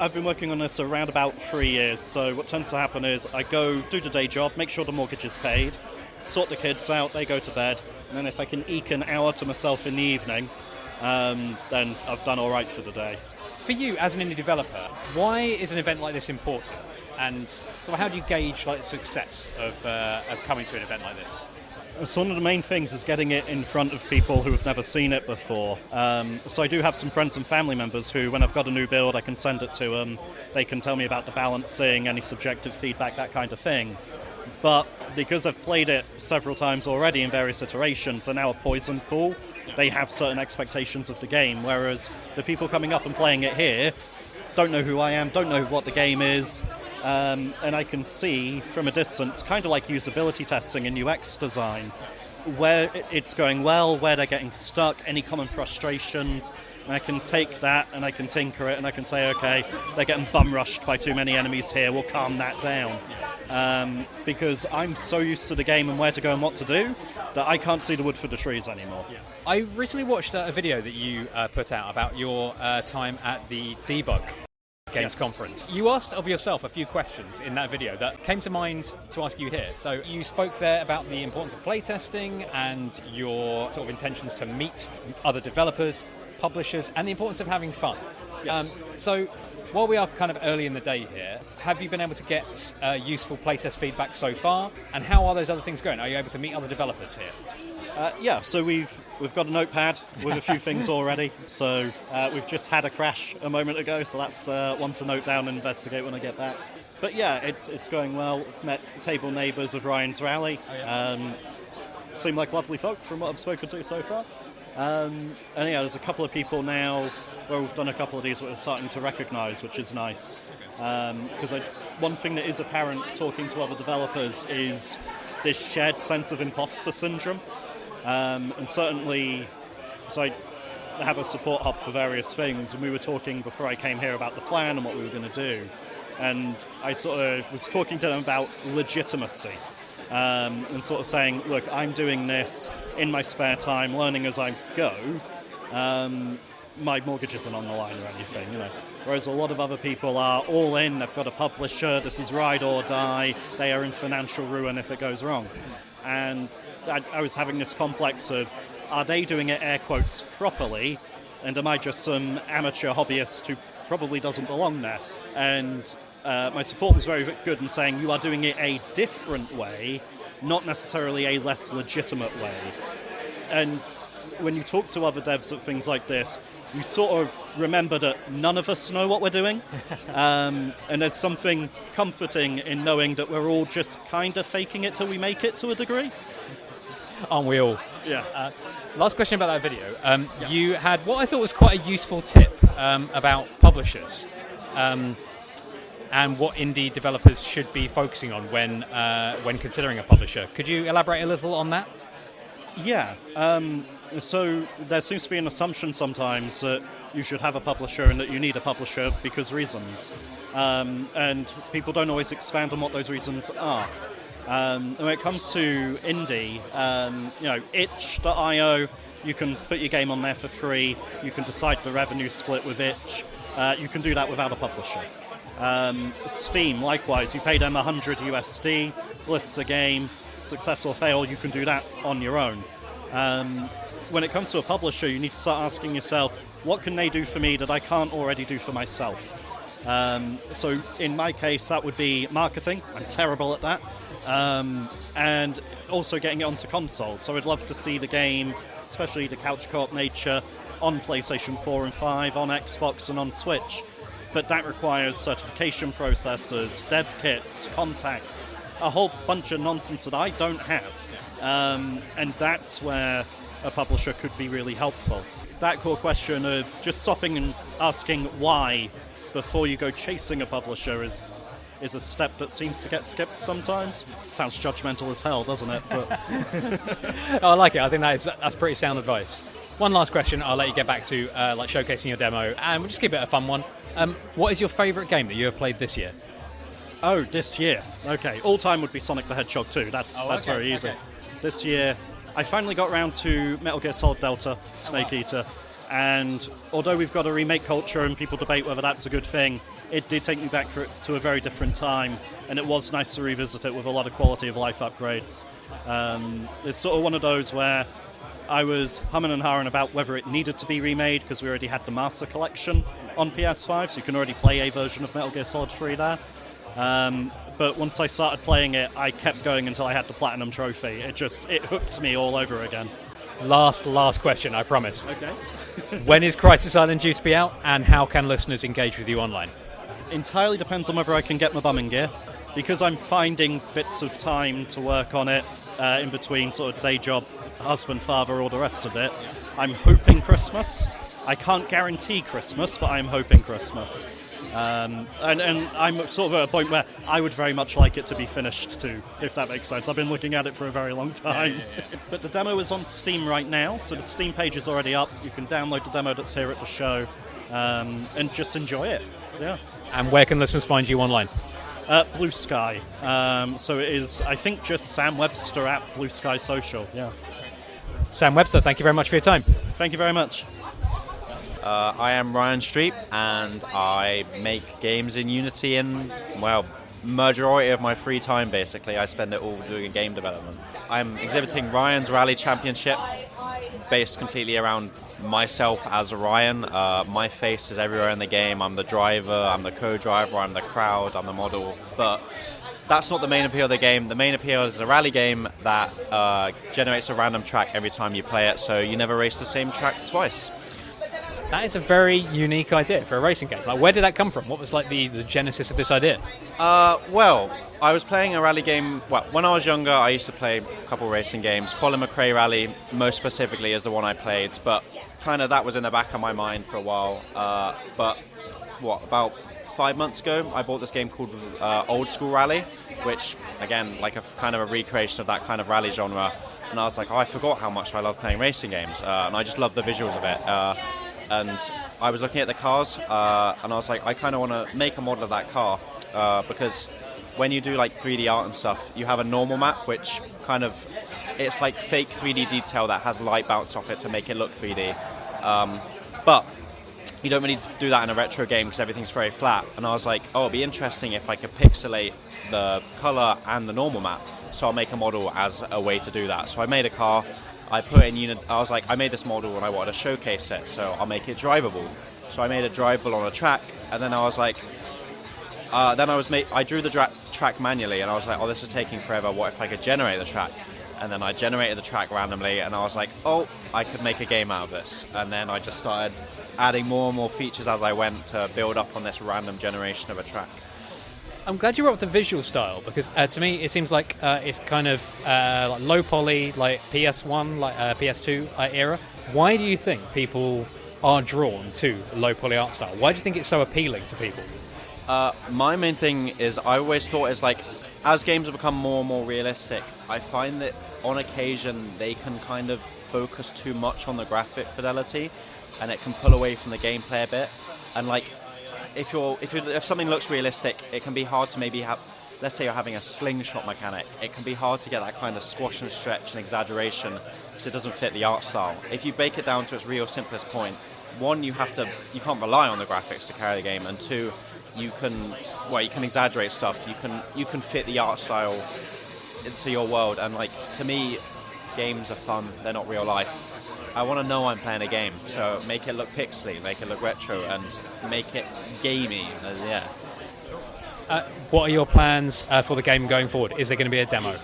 I've been working on this around about 3 years, so what tends to happen is I go do the day job, make sure the mortgage is paid, sort the kids out, they go to bed, and then if I can eke an hour to myself in the evening, then I've done all right for the day. For you, as an indie developer, why is an event like this important? And how do you gauge like the success of coming to an event like this? So one of the main things is getting it in front of people who have never seen it before. So I do have some friends and family members who, when I've got a new build, I can send it to them. They can tell me about the balancing, any subjective feedback, that kind of thing. But because I've played it several times already in various iterations, they're now a poison pool. They have certain expectations of the game, whereas the people coming up and playing it here don't know who I am, don't know what the game is. And I can see from a distance, kind of like usability testing and UX design, where it's going well, where they're getting stuck, any common frustrations. And I can take that and I can tinker it and I can say, okay, they're getting bum rushed by too many enemies here, we'll calm that down. Because I'm so used to the game and where to go and what to do that I can't see the wood for the trees anymore. Yeah. I recently watched a video that you put out about your time at the Debug Games Conference. You asked of yourself a few questions in that video that came to mind to ask you here. So you spoke there about the importance of playtesting and your sort of intentions to meet other developers, publishers, and the importance of having fun. Yes. So while we are kind of early in the day here, have you been able to get useful playtest feedback so far? And how are those other things going? Are you able to meet other developers here? So we've got a notepad with a few things already. So we've just had a crash a moment ago, so that's one to note down and investigate when I get back. But yeah, it's going well. Met table neighbours of Ryan's Rally. Seem like lovely folk from what I've spoken to so far. And yeah, there's a couple of people now where we've done a couple of these that we're starting to recognise, which is nice. Because one thing that is apparent talking to other developers is this shared sense of imposter syndrome. And certainly, so I have a support hub for various things, and we were talking before I came here about the plan and what we were going to do. And I sort of was talking to them about legitimacy and sort of saying, look, I'm doing this in my spare time, learning as I go. My mortgage isn't on the line or anything, you know. Whereas a lot of other people are all in, they've got a publisher, this is ride or die, they are in financial ruin if it goes wrong. And I was having this complex of, are they doing it, air quotes, properly? And am I just some amateur hobbyist who probably doesn't belong there? And my support was very good in saying, you are doing it a different way, not necessarily a less legitimate way. And when you talk to other devs at things like this, you sort of remember that none of us know what we're doing. And there's something comforting in knowing that we're all just kind of faking it till we make it to a degree. Aren't we all? Yeah. Last question about that video. Yes. You had what I thought was quite a useful tip about publishers and what indie developers should be focusing on when considering a publisher. Could you elaborate a little on that? Yeah. So there seems to be an assumption sometimes that you should have a publisher and that you need a publisher because reasons. And people don't always expand on what those reasons are. And when it comes to indie, itch.io, you can put your game on there for free. You can decide the revenue split with itch. You can do that without a publisher. Steam, likewise, you pay them $100 USD, lists a game, success or fail, you can do that on your own. When it comes to a publisher, you need to start asking yourself, what can they do for me that I can't already do for myself? So in my case, that would be marketing. I'm terrible at that. And also getting it onto consoles. So I'd love to see the game, especially the couch co-op nature, on PlayStation 4 and 5, on Xbox and on Switch. But that requires certification processes, dev kits, contacts, a whole bunch of nonsense that I don't have. And that's where a publisher could be really helpful. That core question of just stopping and asking why before you go chasing a publisher is a step that seems to get skipped sometimes. Sounds judgmental as hell, doesn't it? But I like it. I think that's pretty sound advice. One last question. I'll let you get back to showcasing your demo, and we'll just keep it a fun one. What is your favourite game that you have played this year? Oh, this year. Okay, all time would be Sonic the Hedgehog 2. That's very easy. Okay. This year, I finally got around to Metal Gear Solid Delta, Snake Eater, and although we've got a remake culture and people debate whether that's a good thing, it did take me back to a very different time, and it was nice to revisit it with a lot of quality of life upgrades. It's sort of one of those where I was humming and hawing about whether it needed to be remade because we already had the Master Collection on PS5, so you can already play a version of Metal Gear Solid 3 there. But once I started playing it, I kept going until I had the Platinum Trophy. It hooked me all over again. Last question, I promise. Okay. When is Crisis Island due to be out, and how can listeners engage with you online? Entirely depends on whether I can get my bumming gear. Because I'm finding bits of time to work on it in between sort of day job, husband, father, all the rest of it. I'm hoping Christmas. I can't guarantee Christmas, but I'm hoping Christmas. And I'm sort of at a point where I would very much like it to be finished too, if that makes sense. I've been looking at it for a very long time. But the demo is on Steam right now, so the Steam page is already up. You can download the demo that's here at the show and just enjoy it. Yeah. And where can listeners find you online? Blue Sky. So it is, I think, just Sam Webster at Blue Sky Social. Yeah. Sam Webster, thank you very much for your time. Thank you very much. I am Ryan Streep, and I make games in Unity in, majority of my free time, basically. I spend it all doing game development. I'm exhibiting Ryan's Rally Championship, based completely around myself as Ryan. My face is everywhere in the game. I'm the driver, I'm the co-driver, I'm the crowd, I'm the model. But that's not the main appeal of the game. The main appeal is a rally game that generates a random track every time you play it, so you never race the same track twice. That is a very unique idea for a racing game. Like, where did that come from? What was like the genesis of this idea? I was playing a rally game. Well, when I was younger, I used to play a couple racing games. Colin McRae Rally, most specifically, is the one I played. But kind of that was in the back of my mind for a while. About 5 months ago, I bought this game called Old School Rally, which, again, like a kind of a recreation of that kind of rally genre. And I was like, I forgot how much I love playing racing games. And I just love the visuals of it. And I was looking at the cars, and I was like, I kind of want to make a model of that car, because when you do like 3D art and stuff, you have a normal map, which kind of, it's like fake 3D detail that has light bounce off it to make it look 3D. But you don't really do that in a retro game because everything's very flat. And I was like, it'd be interesting if I could pixelate the color and the normal map. So I'll make a model as a way to do that. So I made a car. I put in unit. I was like, I made this model and I wanted to showcase it, so I'll make it drivable. So I made it drivable on a track, and then I was like, I drew the track manually, and I was like, this is taking forever. What if I could generate the track? And then I generated the track randomly, and I was like, I could make a game out of this. And then I just started adding more and more features as I went to build up on this random generation of a track. I'm glad you brought up the visual style, because to me it seems like it's kind of like low poly, like PS1, like PS2 era. Why do you think people are drawn to low poly art style? Why do you think it's so appealing to people? My main thing is I always thought is like, as games have become more and more realistic, I find that on occasion they can kind of focus too much on the graphic fidelity, and it can pull away from the gameplay a bit. And like, if something looks realistic, it can be hard to maybe have, let's say you're having a slingshot mechanic, it can be hard to get that kind of squash and stretch and exaggeration because it doesn't fit the art style. If you break it down to its real simplest point, one, you can't rely on the graphics to carry the game, and two, you can exaggerate stuff, you can fit the art style into your world. And like, to me, games are fun, they're not real life. I want to know I'm playing a game, so make it look pixely, make it look retro, and make it gamey. Yeah. What are your plans for the game going forward? Is there going to be a demo?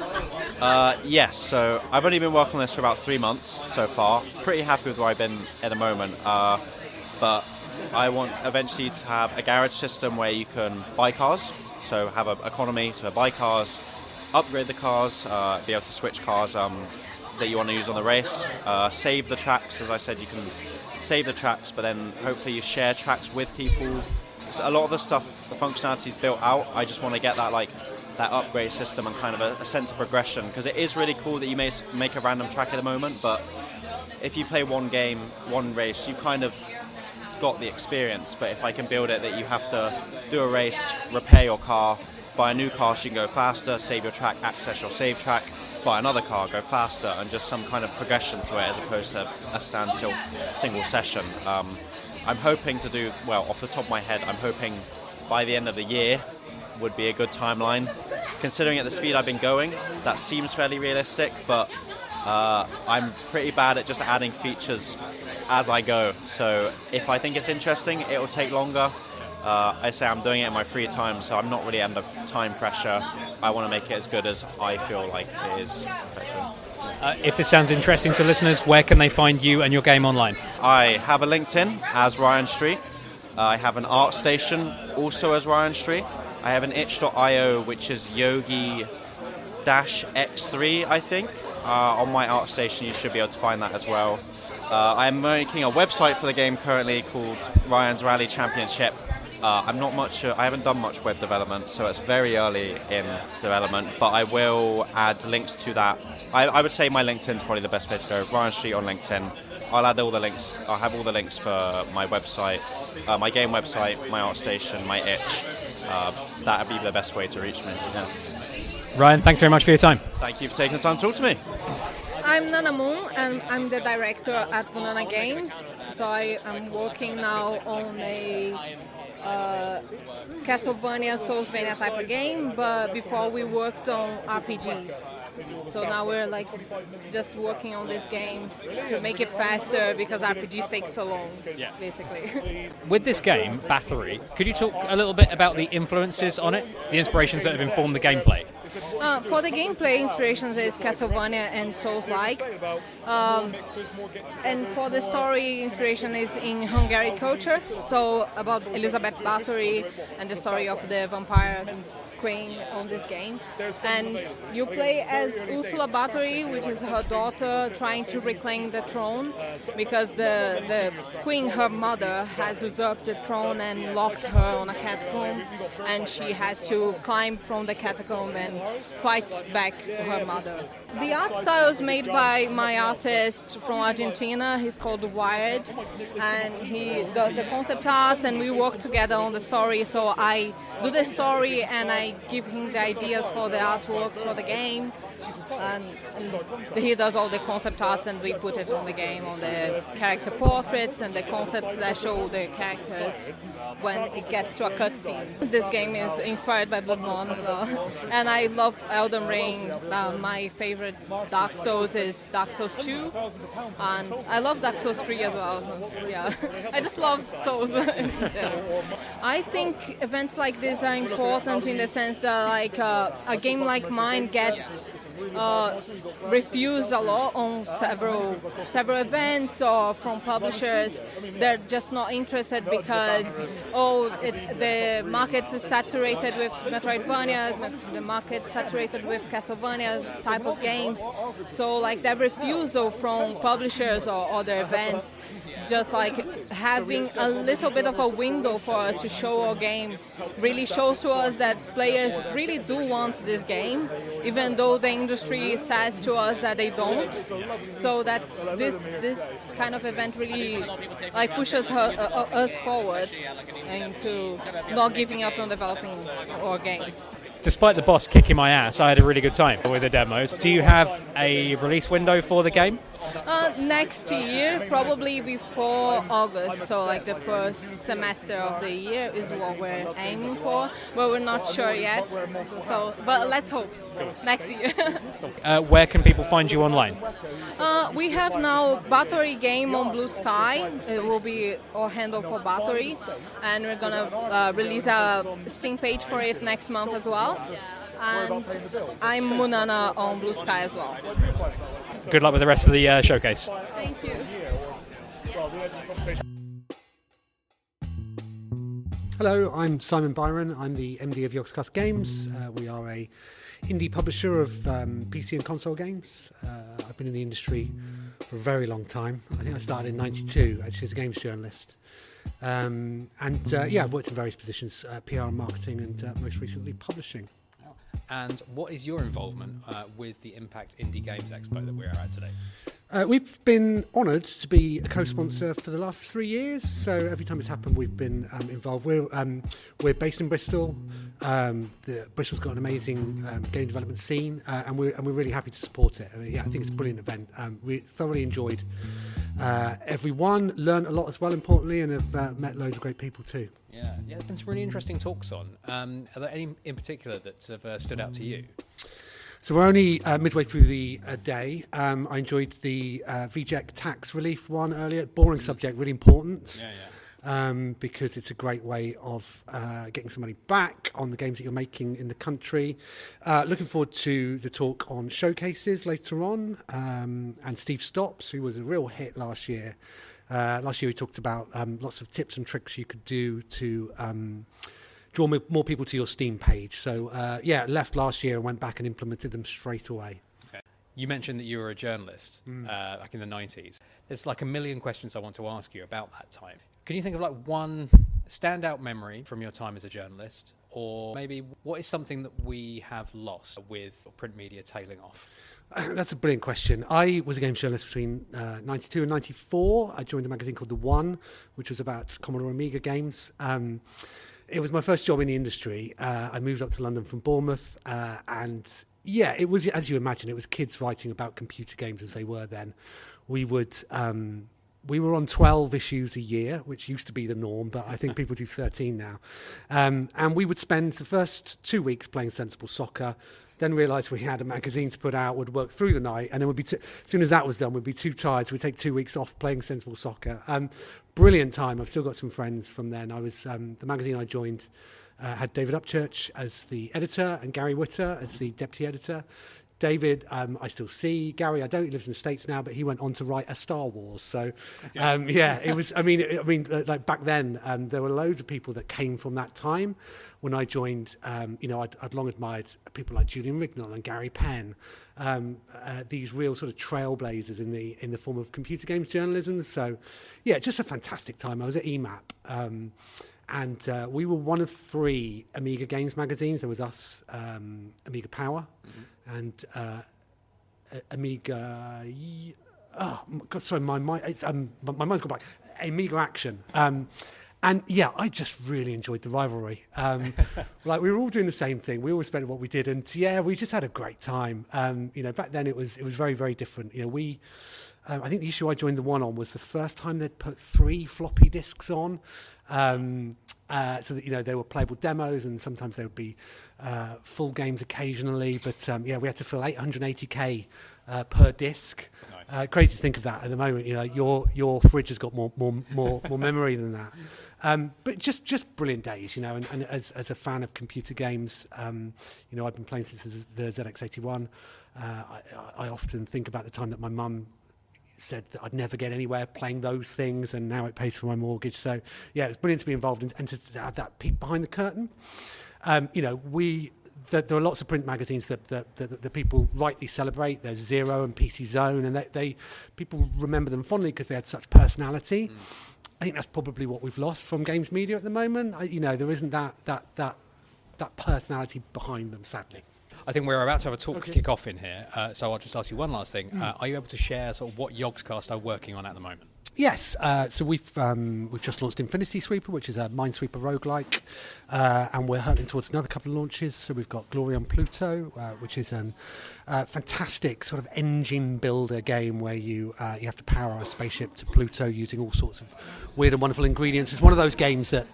Yes, so I've only been working on this for about 3 months so far. Pretty happy with where I've been at the moment, but I want eventually to have a garage system where you can buy cars, so have an economy to buy cars, upgrade the cars, be able to switch cars that you want to use on the race, save the tracks. As I said, you can save the tracks, but then hopefully you share tracks with people. So a lot of the stuff, the functionality is built out. I just want to get that that upgrade system and kind of a sense of progression, because it is really cool that you may make a random track at the moment, but if you play one game, one race, you kind of got the experience. But if I can build it that you have to do a race, repair your car, buy a new car so you can go faster, save your track, access your save track, buy another car, go faster, and just some kind of progression to it as opposed to a standstill single session. I'm hoping to do, well, off the top of my head, I'm hoping by the end of the year would be a good timeline. Considering at the speed I've been going, that seems fairly realistic, but I'm pretty bad at just adding features as I go. So if I think it's interesting, it will take longer. I say I'm doing it in my free time, so I'm not really under time pressure. I want to make it as good as I feel like it is. If this sounds interesting to listeners, where can they find you and your game online? I have a LinkedIn as Ryan Street. I have an ArtStation also as Ryan Street. I have an itch.io, which is Yogi-X3, I think. On my ArtStation, you should be able to find that as well. I'm making a website for the game currently called Ryan's Rally Championship. I haven't done much web development, so it's very early in development, but I will add links to that. I would say my LinkedIn is probably the best place to go. Ryan Street on LinkedIn. I'll add all the links. I'll have all the links for my website, my game website, my ArtStation, my itch. That would be the best way to reach me. Yeah. Ryan, thanks very much for your time. Thank you for taking the time to talk to me. I'm Nana Moon, and I'm the director at Banana Games. So I am working now on a Castlevania, Soulsvania type of game, but before we worked on RPGs. So now we're just working on this game to make it faster because RPGs take so long, basically. With this game, Bathory, could you talk a little bit about the influences on it, the inspirations that have informed the gameplay? For the gameplay, inspirations is Castlevania and Souls-likes. And for the story, inspiration is in Hungarian culture, so about Elizabeth Bathory and the story of the vampire queen on this game. And you play as Ursula Bathory, which is her daughter trying to reclaim the throne because the queen, her mother, has usurped the throne and locked her on a catacomb, and she has to climb from the catacomb and fight back her mother. The art style is made by my artist from Argentina. He's called Wired, and he does the concept arts, and we work together on the story. So I do the story, and I give him the ideas for the artworks for the game, and he does all the concept arts, and we put it on the game, on the character portraits and the concepts that show the characters when it gets to a cutscene. This game is inspired by Bloodborne, and I love Elden Ring. My favorite Dark Souls is Dark Souls 2, and I love Dark Souls 3 as well. Yeah, I just love Souls. I think events like this are important in the sense that a game like mine gets refused a lot on several events or from publishers. They're just not interested because the market is saturated with Metroidvanias, the market's saturated with Castlevania type of games. So that refusal from publishers or other events, just having a little bit of a window for us to show our game, really shows to us that players really do want this game, even though the industry says to us that they don't. So that this kind of event really pushes us forward into not giving up on developing our games. Despite the boss kicking my ass, I had a really good time with the demos. Do you have a release window for the game? Next year, probably before August, so the first semester of the year is what we're aiming for, but we're not sure yet. So, but let's hope next year. Where can people find you online? We have now Battery game on Blue Sky. It will be our handle for Battery, and we're gonna release a Steam page for it next month as well. And I'm Munana on Blue Sky as well. Good luck with the rest of the showcase. Thank you. Hello, I'm Simon Byron. I'm the MD of Yogscast Games. We are a indie publisher of PC and console games. I've been in the industry for a very long time. I think I started in '92, actually, as a games journalist. I've worked in various positions, PR and marketing, and most recently publishing. And what is your involvement with the Impact Indie Games Expo that we're at today? We've been honoured to be a co-sponsor for the last 3 years, so every time it's happened we've been involved. We're based in Bristol. Bristol's got an amazing game development scene, and we're really happy to support it. I think it's a brilliant event. We thoroughly enjoyed everyone, learned a lot as well, importantly, and have met loads of great people too. Yeah, there's been some really interesting talks on. Are there any in particular that have stood out to you? So we're only midway through the day. I enjoyed the VJEC tax relief one earlier. Boring subject, really important. Because it's a great way of getting some money back on the games that you're making in the country. Looking forward to the talk on showcases later on. And Steve Stops, who was a real hit last year. Last year we talked about lots of tips and tricks you could do to draw more people to your Steam page. So left last year and went back and implemented them straight away. Okay. You mentioned that you were a journalist back in the 90s. There's like a million questions I want to ask you about that time. Can you think of like one standout memory from your time as a journalist, or maybe what is something that we have lost with print media tailing off? That's a brilliant question. I was a games journalist between 92 and 94. I joined a magazine called The One, which was about Commodore Amiga games. It was my first job in the industry. I moved up to London from Bournemouth, it was, as you imagine, it was kids writing about computer games as they were then. We were on 12 issues a year, which used to be the norm, but I think people do 13 now. And we would spend the first 2 weeks playing sensible soccer, then realised we had a magazine to put out, would work through the night, and then as soon as that was done, we'd be too tired, so we'd take 2 weeks off playing sensible soccer. Brilliant time. I've still got some friends from then. I was the magazine I joined had David Upchurch as the editor and Gary Witter as the deputy editor. David, I still see. Gary, I don't. He lives in the States now, but he went on to write a Star Wars. So, it was. I mean, like back then, there were loads of people that came from that time. When I joined, I'd long admired people like Julian Rignall and Gary Penn, these real sort of trailblazers in the form of computer games journalism. So, just a fantastic time. I was at EMAP. And we were one of 3 Amiga games magazines. There was us, Amiga Power, and Amiga. Oh God, sorry, my mind's gone back. Amiga Action. I just really enjoyed the rivalry. Like we were all doing the same thing. We all respected what we did, and we just had a great time. Back then it was very, very different. I think the issue I joined The One on was the first time they'd put 3 floppy disks on. So that they were playable demos, and sometimes there would be full games occasionally. But we had to fill 880k per disc. Nice. Crazy to think of that at the moment. Your fridge has got more memory than that. But just brilliant days. And as a fan of computer games, I've been playing since the ZX81. I often think about the time that my mum said that I'd never get anywhere playing those things, and now it pays for my mortgage. So it's brilliant to be involved and to have that peek behind the curtain. There are lots of print magazines that people rightly celebrate. There's Zero and PC Zone, and people remember them fondly because they had such personality. I think that's probably what we've lost from games media at the moment. There isn't that personality behind them, sadly. I think we're about to have a talk kick off in here, so I'll just ask you one last thing. Are you able to share sort of what Yogscast are working on at the moment? Yes, so we've just launched Infinity Sweeper, which is a Minesweeper roguelike, and we're hurtling towards another couple of launches. So we've got Glory on Pluto, which is a fantastic sort of engine builder game where you have to power a spaceship to Pluto using all sorts of weird and wonderful ingredients. It's one of those games that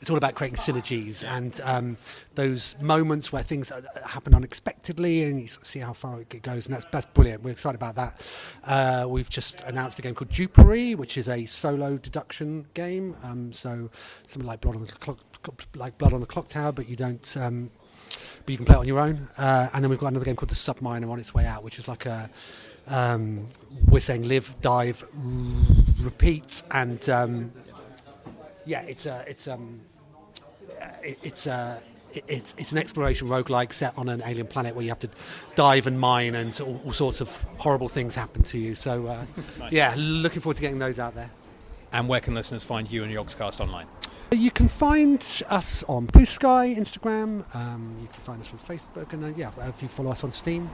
it's all about creating synergies and those moments where things happen unexpectedly, and you sort of see how far it goes, and that's brilliant. We're excited about that. We've just announced a game called Dupery, which is a solo deduction game. So something like Blood on the Clock Tower, but you don't. But you can play it on your own. And then we've got another game called The Submariner on its way out, which is like a we're saying live, dive, repeat, and it's an exploration roguelike set on an alien planet where you have to dive and mine, and all sorts of horrible things happen to you. So Nice. Looking forward to getting those out there. And where can listeners find you and Yogscast online? You can find us on Blue Sky, Instagram. You can find us on Facebook, and if you follow us on Steam,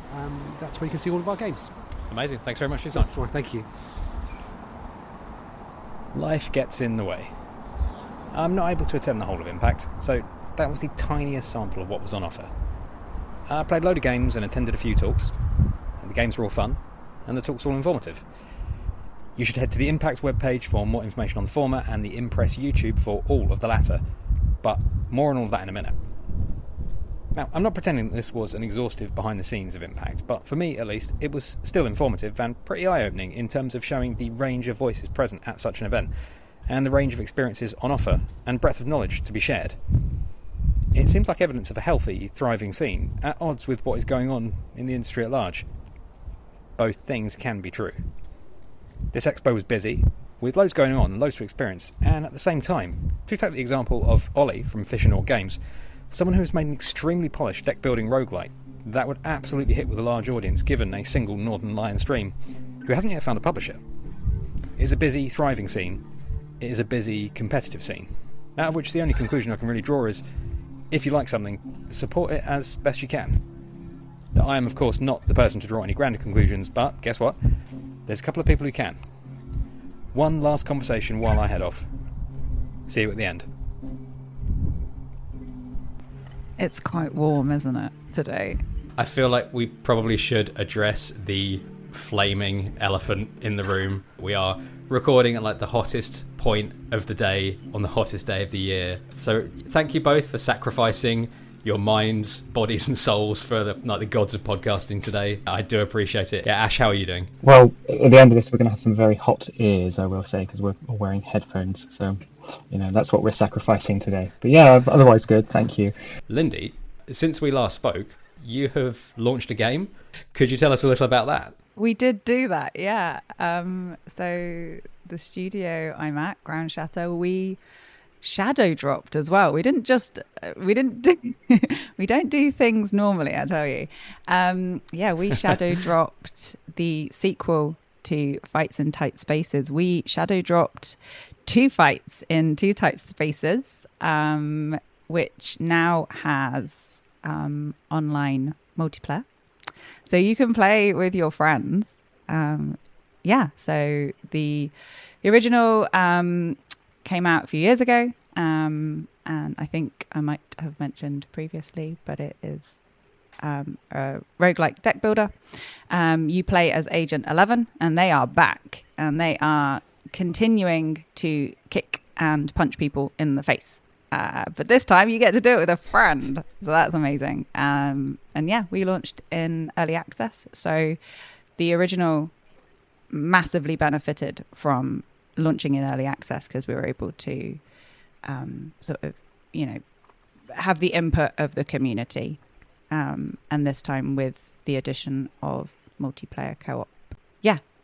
that's where you can see all of our games. Amazing. Thanks very much for your time. That's why. Thank you. Life gets in the way. I'm not able to attend the whole of Impact, so that was the tiniest sample of what was on offer. I played a load of games and attended a few talks, and the games were all fun, and the talks were all informative. You should head to the Impact webpage for more information on the former, and the Impress YouTube for all of the latter. But more on all of that in a minute. Now, I'm not pretending that this was an exhaustive behind the scenes of Impact, but for me at least, it was still informative and pretty eye-opening in terms of showing the range of voices present at such an event, and the range of experiences on offer, and breadth of knowledge to be shared. It seems like evidence of a healthy, thriving scene, at odds with what is going on in the industry at large. Both things can be true. This expo was busy, with loads going on and loads to experience, and at the same time, to take the example of Ollie from Fishernaut Games, someone who has made an extremely polished deck-building roguelite that would absolutely hit with a large audience given a single Northern Lion stream, who hasn't yet found a publisher. It is a busy, thriving scene. It is a busy, competitive scene, out of which the only conclusion I can really draw is, if you like something, support it as best you can. I am, of course, not the person to draw any grander conclusions, but guess what? There's a couple of people who can. One last conversation while I head off. See you at the end. It's quite warm, isn't it, today? I feel like we probably should address the flaming elephant in the room. We are recording at like the hottest point of the day on the hottest day of the year. So thank you both for sacrificing your minds, bodies and souls for the gods of podcasting today. I do appreciate it. Yeah, Ash, how are you doing? Well, at the end of this, we're going to have some very hot ears, I will say, because we're wearing headphones. So, that's what we're sacrificing today. But yeah, otherwise good. Thank you. Lyndy, since we last spoke, you have launched a game. Could you tell us a little about that? We did do that, yeah. So the studio I'm at, Ground Shatter, we shadow dropped as well. We don't do things normally, I tell you. We shadow dropped the sequel to Fights in Tight Spaces. We shadow dropped 2 fights in 2 tight spaces, which now has online multiplayer. So you can play with your friends. So the original came out a few years ago, and I think I might have mentioned previously, but it is a roguelike deck builder. You play as Agent 11, and they are back, and they are continuing to kick and punch people in the face. But this time you get to do it with a friend, so that's amazing. We launched in early access, so the original massively benefited from launching in early access because we were able to have the input of the community, and this time with the addition of multiplayer co-op.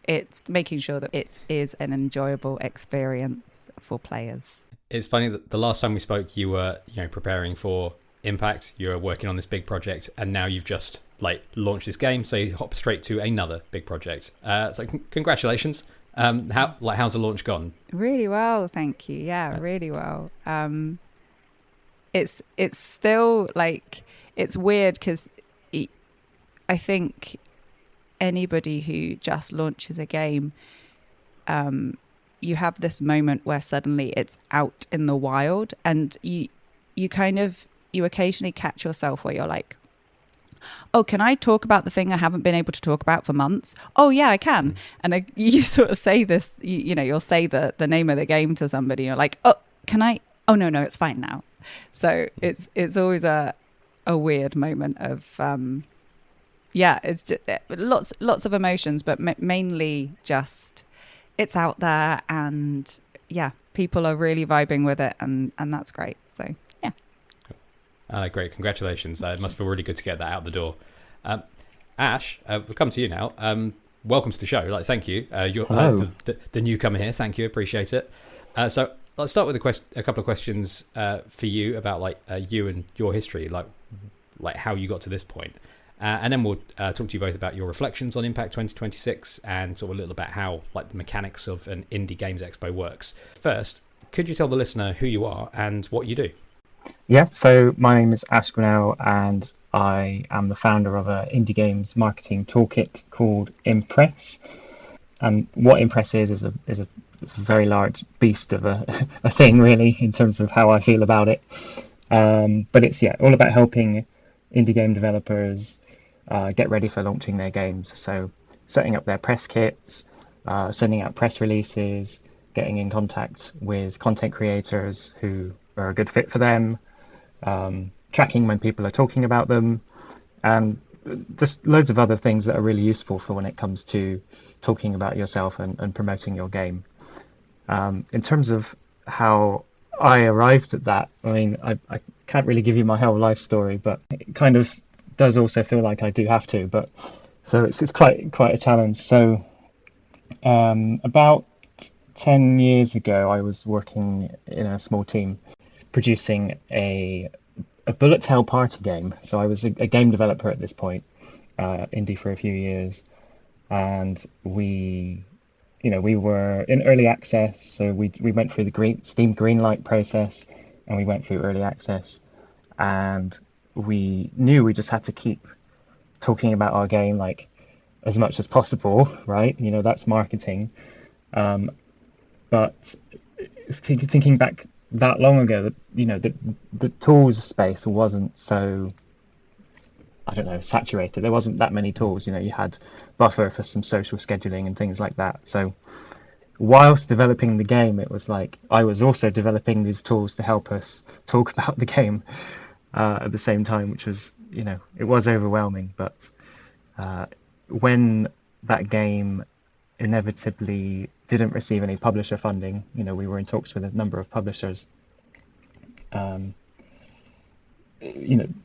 It's making sure that it is an enjoyable experience for players. It's funny that the last time we spoke, you were preparing for Impact. You were working on this big project, and now you've just launched this game, so you hop straight to another big project. So congratulations. How's the launch gone? Really well, thank you. Yeah, really well. It's still it's weird because I think anybody who just launches a game, you have this moment where suddenly it's out in the wild, and you occasionally catch yourself where you're like, oh, can I talk about the thing I haven't been able to talk about for months? Oh yeah, I can. You sort of say this, you'll say the name of the game to somebody. You're like, oh, can I oh no, it's fine now. So it's always a weird moment of it's just lots of emotions, but mainly just it's out there, and people are really vibing with it, and that's great. So great, congratulations. It must feel really good to get that out the door. Ash, we'll come to you now. Welcome to the show. Thank you. You're the newcomer here. Thank you, appreciate it. So let's start with a couple of questions for you about you and your history, like how you got to this point. And then we'll talk to you both about your reflections on Impact 2026 and sort of a little about how the mechanics of an Indie Games Expo works. First, could you tell the listener who you are and what you do? Yeah, so my name is Ash Gwinnell, and I am the founder of an indie games marketing toolkit called Impress. And what Impress is a very large beast of a thing, really, in terms of how I feel about it. But it's all about helping indie game developers get ready for launching their games. So setting up their press kits, sending out press releases, getting in contact with content creators who are a good fit for them, tracking when people are talking about them, and just loads of other things that are really useful for when it comes to talking about yourself and promoting your game. In terms of how I arrived at that, I mean, I can't really give you my whole life story, but it kind of does also feel like I do have to. But so it's quite a challenge. So about 10 years ago, I was working in a small team producing a bullet hell party game. So I was a game developer at this point, indie for a few years, and we were in early access. So we went through the Steam Greenlight process, and we went through early access, and we knew we just had to keep talking about our game as much as possible, right? That's marketing. But thinking back that long ago, that the tools space wasn't so, I don't know, saturated. There wasn't that many tools. You had Buffer for some social scheduling and things like that. So whilst developing the game, it was I was also developing these tools to help us talk about the game at the same time, which was, it was overwhelming. But when that game inevitably didn't receive any publisher funding, we were in talks with a number of publishers. The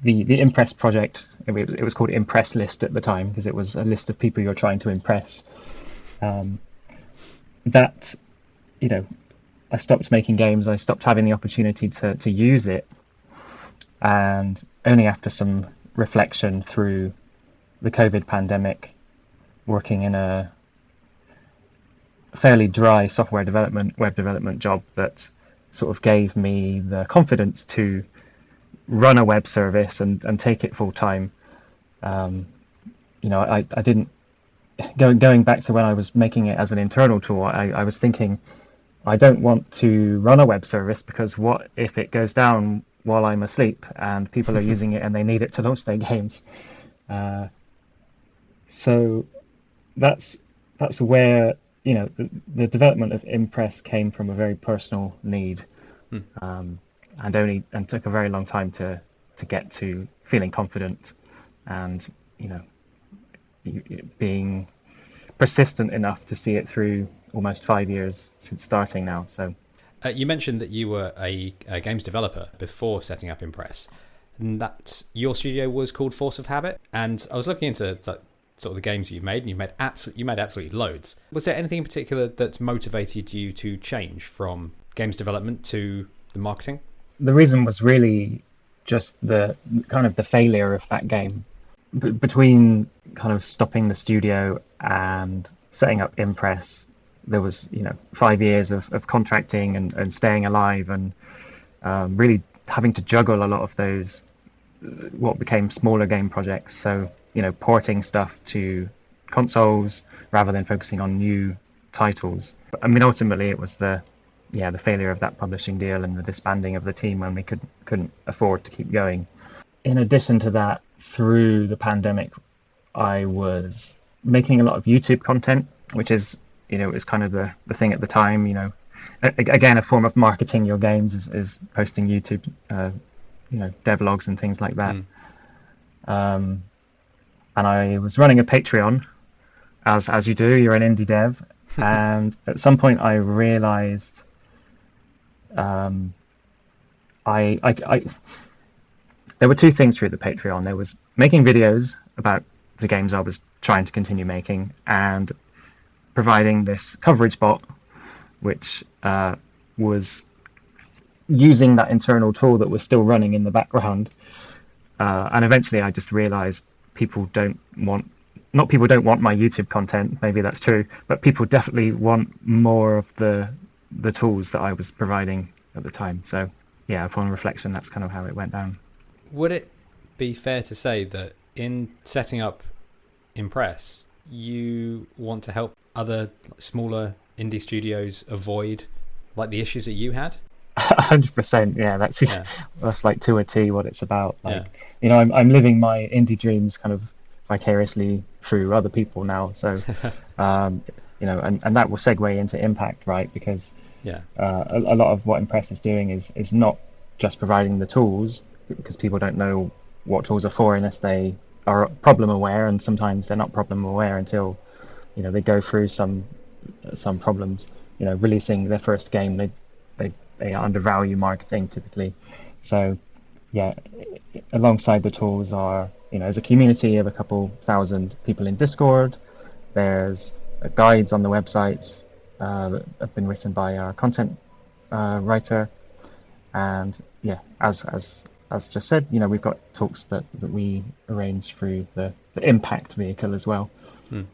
Impress project, it was called Impress List at the time because it was a list of people you're trying to impress. That I stopped making games. I stopped having the opportunity to use it, and only after some reflection through the COVID pandemic, working in a fairly dry software development, web development job that sort of gave me the confidence to run a web service and take it full time. I didn't, going back to when I was making it as an internal tool, I was thinking, I don't want to run a web service because what if it goes down while I'm asleep and people are using it and they need it to launch their games? So that's where the development of Impress came from a very personal need, and took a very long time to get to feeling confident and being persistent enough to see it through almost 5 years since starting now. So you mentioned that you were a games developer before setting up Impress, and that your studio was called Force of Habit. And I was looking into sort of the games that you've made, and you made absolutely loads. Was there anything in particular that motivated you to change from games development to the marketing? The reason was really just the kind of the failure of that game. Between kind of stopping the studio and setting up Impress, there was 5 years of contracting and staying alive, and really having to juggle a lot of those what became smaller game projects. So porting stuff to consoles rather than focusing on new titles. I mean, ultimately it was the failure of that publishing deal and the disbanding of the team when we couldn't afford to keep going. In addition to that, through the pandemic, I was making a lot of YouTube content, which is, it was kind of the thing at the time. again, a form of marketing your games is posting YouTube, devlogs and things like that. And I was running a Patreon, as you do. You're an indie dev, and at some point I realized, there were two things through the Patreon. There was making videos about the games I was trying to continue making, and providing this coverage bot, which was using that internal tool that was still running in the background. And eventually I just realized people don't want my YouTube content, maybe that's true, but people definitely want more of the tools that I was providing at the time. So yeah, upon reflection, that's kind of how it went down. Would it be fair to say that in setting up Impress, you want to help other smaller indie studios avoid like the issues that you had? 100%. Yeah, that's like to a T what it's about. I'm living my indie dreams kind of vicariously through other people now. So, and that will segue into Impact, right? Because a lot of what Impress is doing is not just providing the tools, because people don't know what tools are for unless they are problem aware, and sometimes they're not problem aware until they go through some problems. Releasing their first game, they undervalue marketing typically. So yeah, alongside the tools are, as a community of a couple thousand people in Discord, there's guides on the websites that have been written by our content writer, and yeah, as just said, we've got talks that we arrange through the Impact vehicle as well.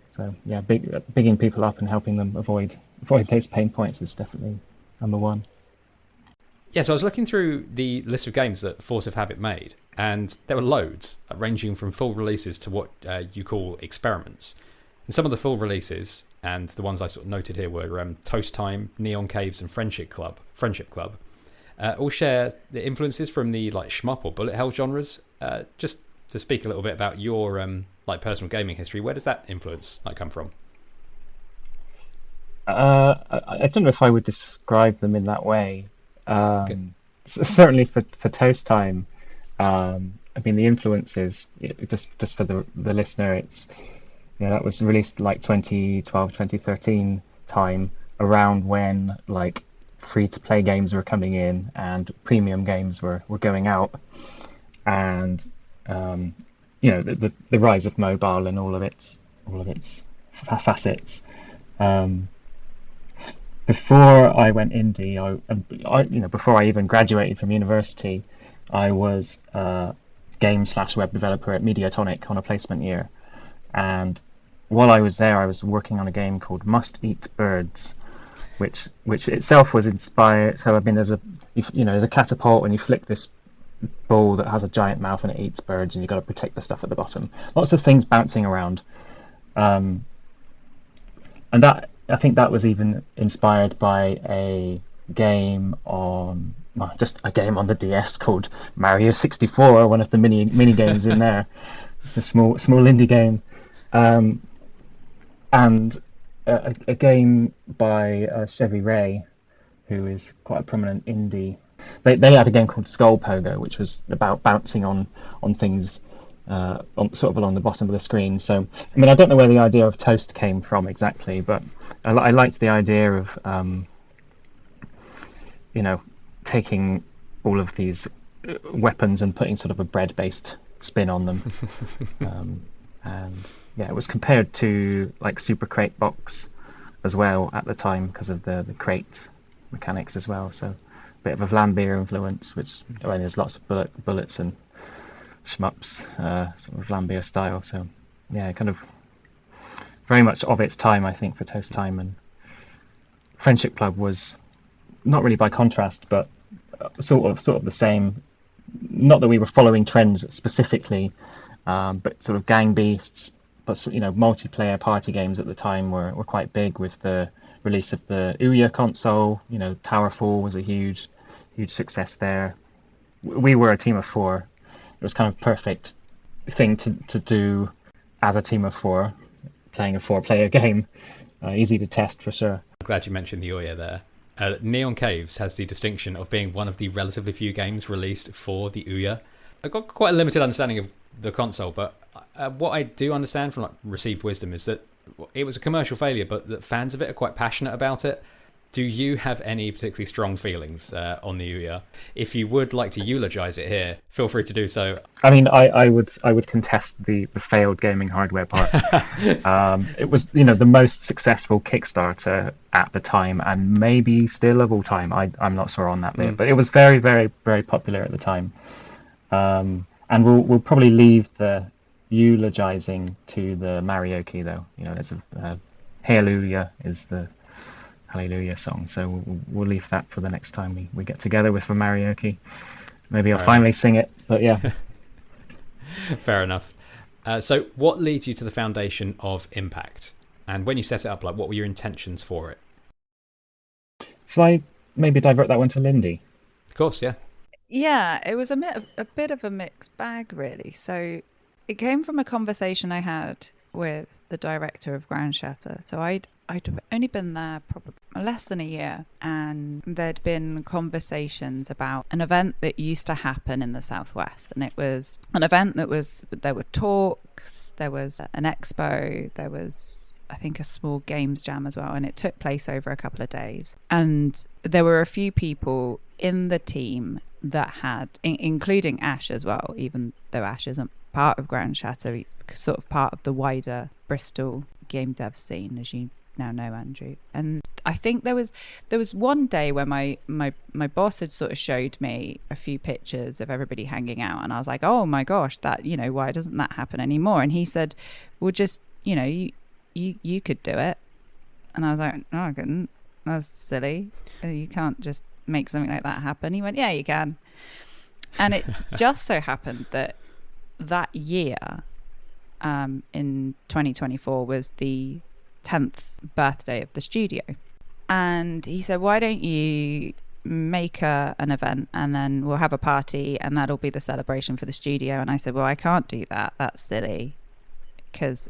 So yeah, bigging people up and helping them avoid those pain points is definitely number one. Yeah, so I was looking through the list of games that Force of Habit made, and there were loads, ranging from full releases to what you call experiments. And some of the full releases, and the ones I sort of noted here, were Toast Time, Neon Caves, and Friendship Club. All share the influences from the shmup or bullet hell genres. Just to speak a little bit about your personal gaming history, where does that influence come from? I don't know if I would describe them in that way. Certainly for Toast Time, the influences, just for the listener, it's that was released 2012, 2013 time, around when free to play games were coming in and premium games were going out, and the rise of mobile and all of its facets. Before I went indie, before I even graduated from university, I was a game/web developer at Mediatonic on a placement year, and while I was there, I was working on a game called Must Eat Birds, which itself was inspired. So there's a catapult, and you flick this ball that has a giant mouth and it eats birds, and you've got to protect the stuff at the bottom. Lots of things bouncing around, and that, I think that was even inspired by a game on the DS called Mario 64, one of the mini games in there. It's a small indie game, and a game by Chevy Ray, who is quite a prominent indie. They had a game called Skull Pogo, which was about bouncing on things along the bottom of the screen. So I don't know where the idea of Toast came from exactly, but I liked the idea of taking all of these weapons and putting sort of a bread-based spin on them. And yeah, it was compared to Super Crate Box as well at the time because of the crate mechanics as well. So a bit of a Vlambeer influence, which there's lots of bullets and shmups, sort of Vlambeer style. So yeah, kind of very much of its time, I think, for Toast Time. And Friendship Club was not really by contrast, but sort of the same. Not that we were following trends specifically, but sort of gang beasts. But multiplayer party games at the time were quite big with the release of the Ouya console. Towerfall was a huge success there. We were a team of four. It was kind of perfect thing to do as a team of four, playing a 4-player game. Easy to test for sure. I'm glad you mentioned the Ouya there. Neon Caves has the distinction of being one of the relatively few games released for the Ouya. I've got quite a limited understanding of the console, but what I do understand from like received wisdom is that it was a commercial failure, but that fans of it are quite passionate about it. Do you have any particularly strong feelings on the Ouya? If you would like to eulogize it here, feel free to do so. I mean, I would contest the failed gaming hardware part. It was, the most successful Kickstarter at the time, and maybe still of all time. I'm not sure on that bit, but it was very, very, very popular at the time. And we'll probably leave the eulogizing to the karaoke, though. There's a Hallelujah is the Hallelujah song, so we'll leave that for the next time we get together with for karaoke. Maybe I'll finally sing it, but yeah. Fair enough. So what leads you to the foundation of Impact? And when you set it up, what were your intentions for it? Shall I maybe divert that one to Lyndy? Of course, yeah. Yeah, it was a bit of a mixed bag, really. So it came from a conversation I had with the director of Ground Shatter. So I'd only been there probably less than a year, and there'd been conversations about an event that used to happen in the Southwest, and it was an event there were talks, there was an expo, there was I think a small games jam as well, and it took place over a couple of days. And there were a few people in the team that had, including Ash as well, even though Ash isn't part of Ground Shatter, he's sort of part of the wider Bristol game dev scene, as you now know, Andrew. And I think there was one day where my boss had sort of showed me a few pictures of everybody hanging out, and I was like, oh my gosh, that, why doesn't that happen anymore? And he said, well, just, you could do it. And I was like, no, I couldn't. That's silly. You can't just make something like that happen. He went, yeah, you can. And it just so happened that year, in 2024, was the 10th birthday of the studio. And he said, why don't you make an event, and then we'll have a party, and that'll be the celebration for the studio. And I said, well, I can't do that. That's silly, because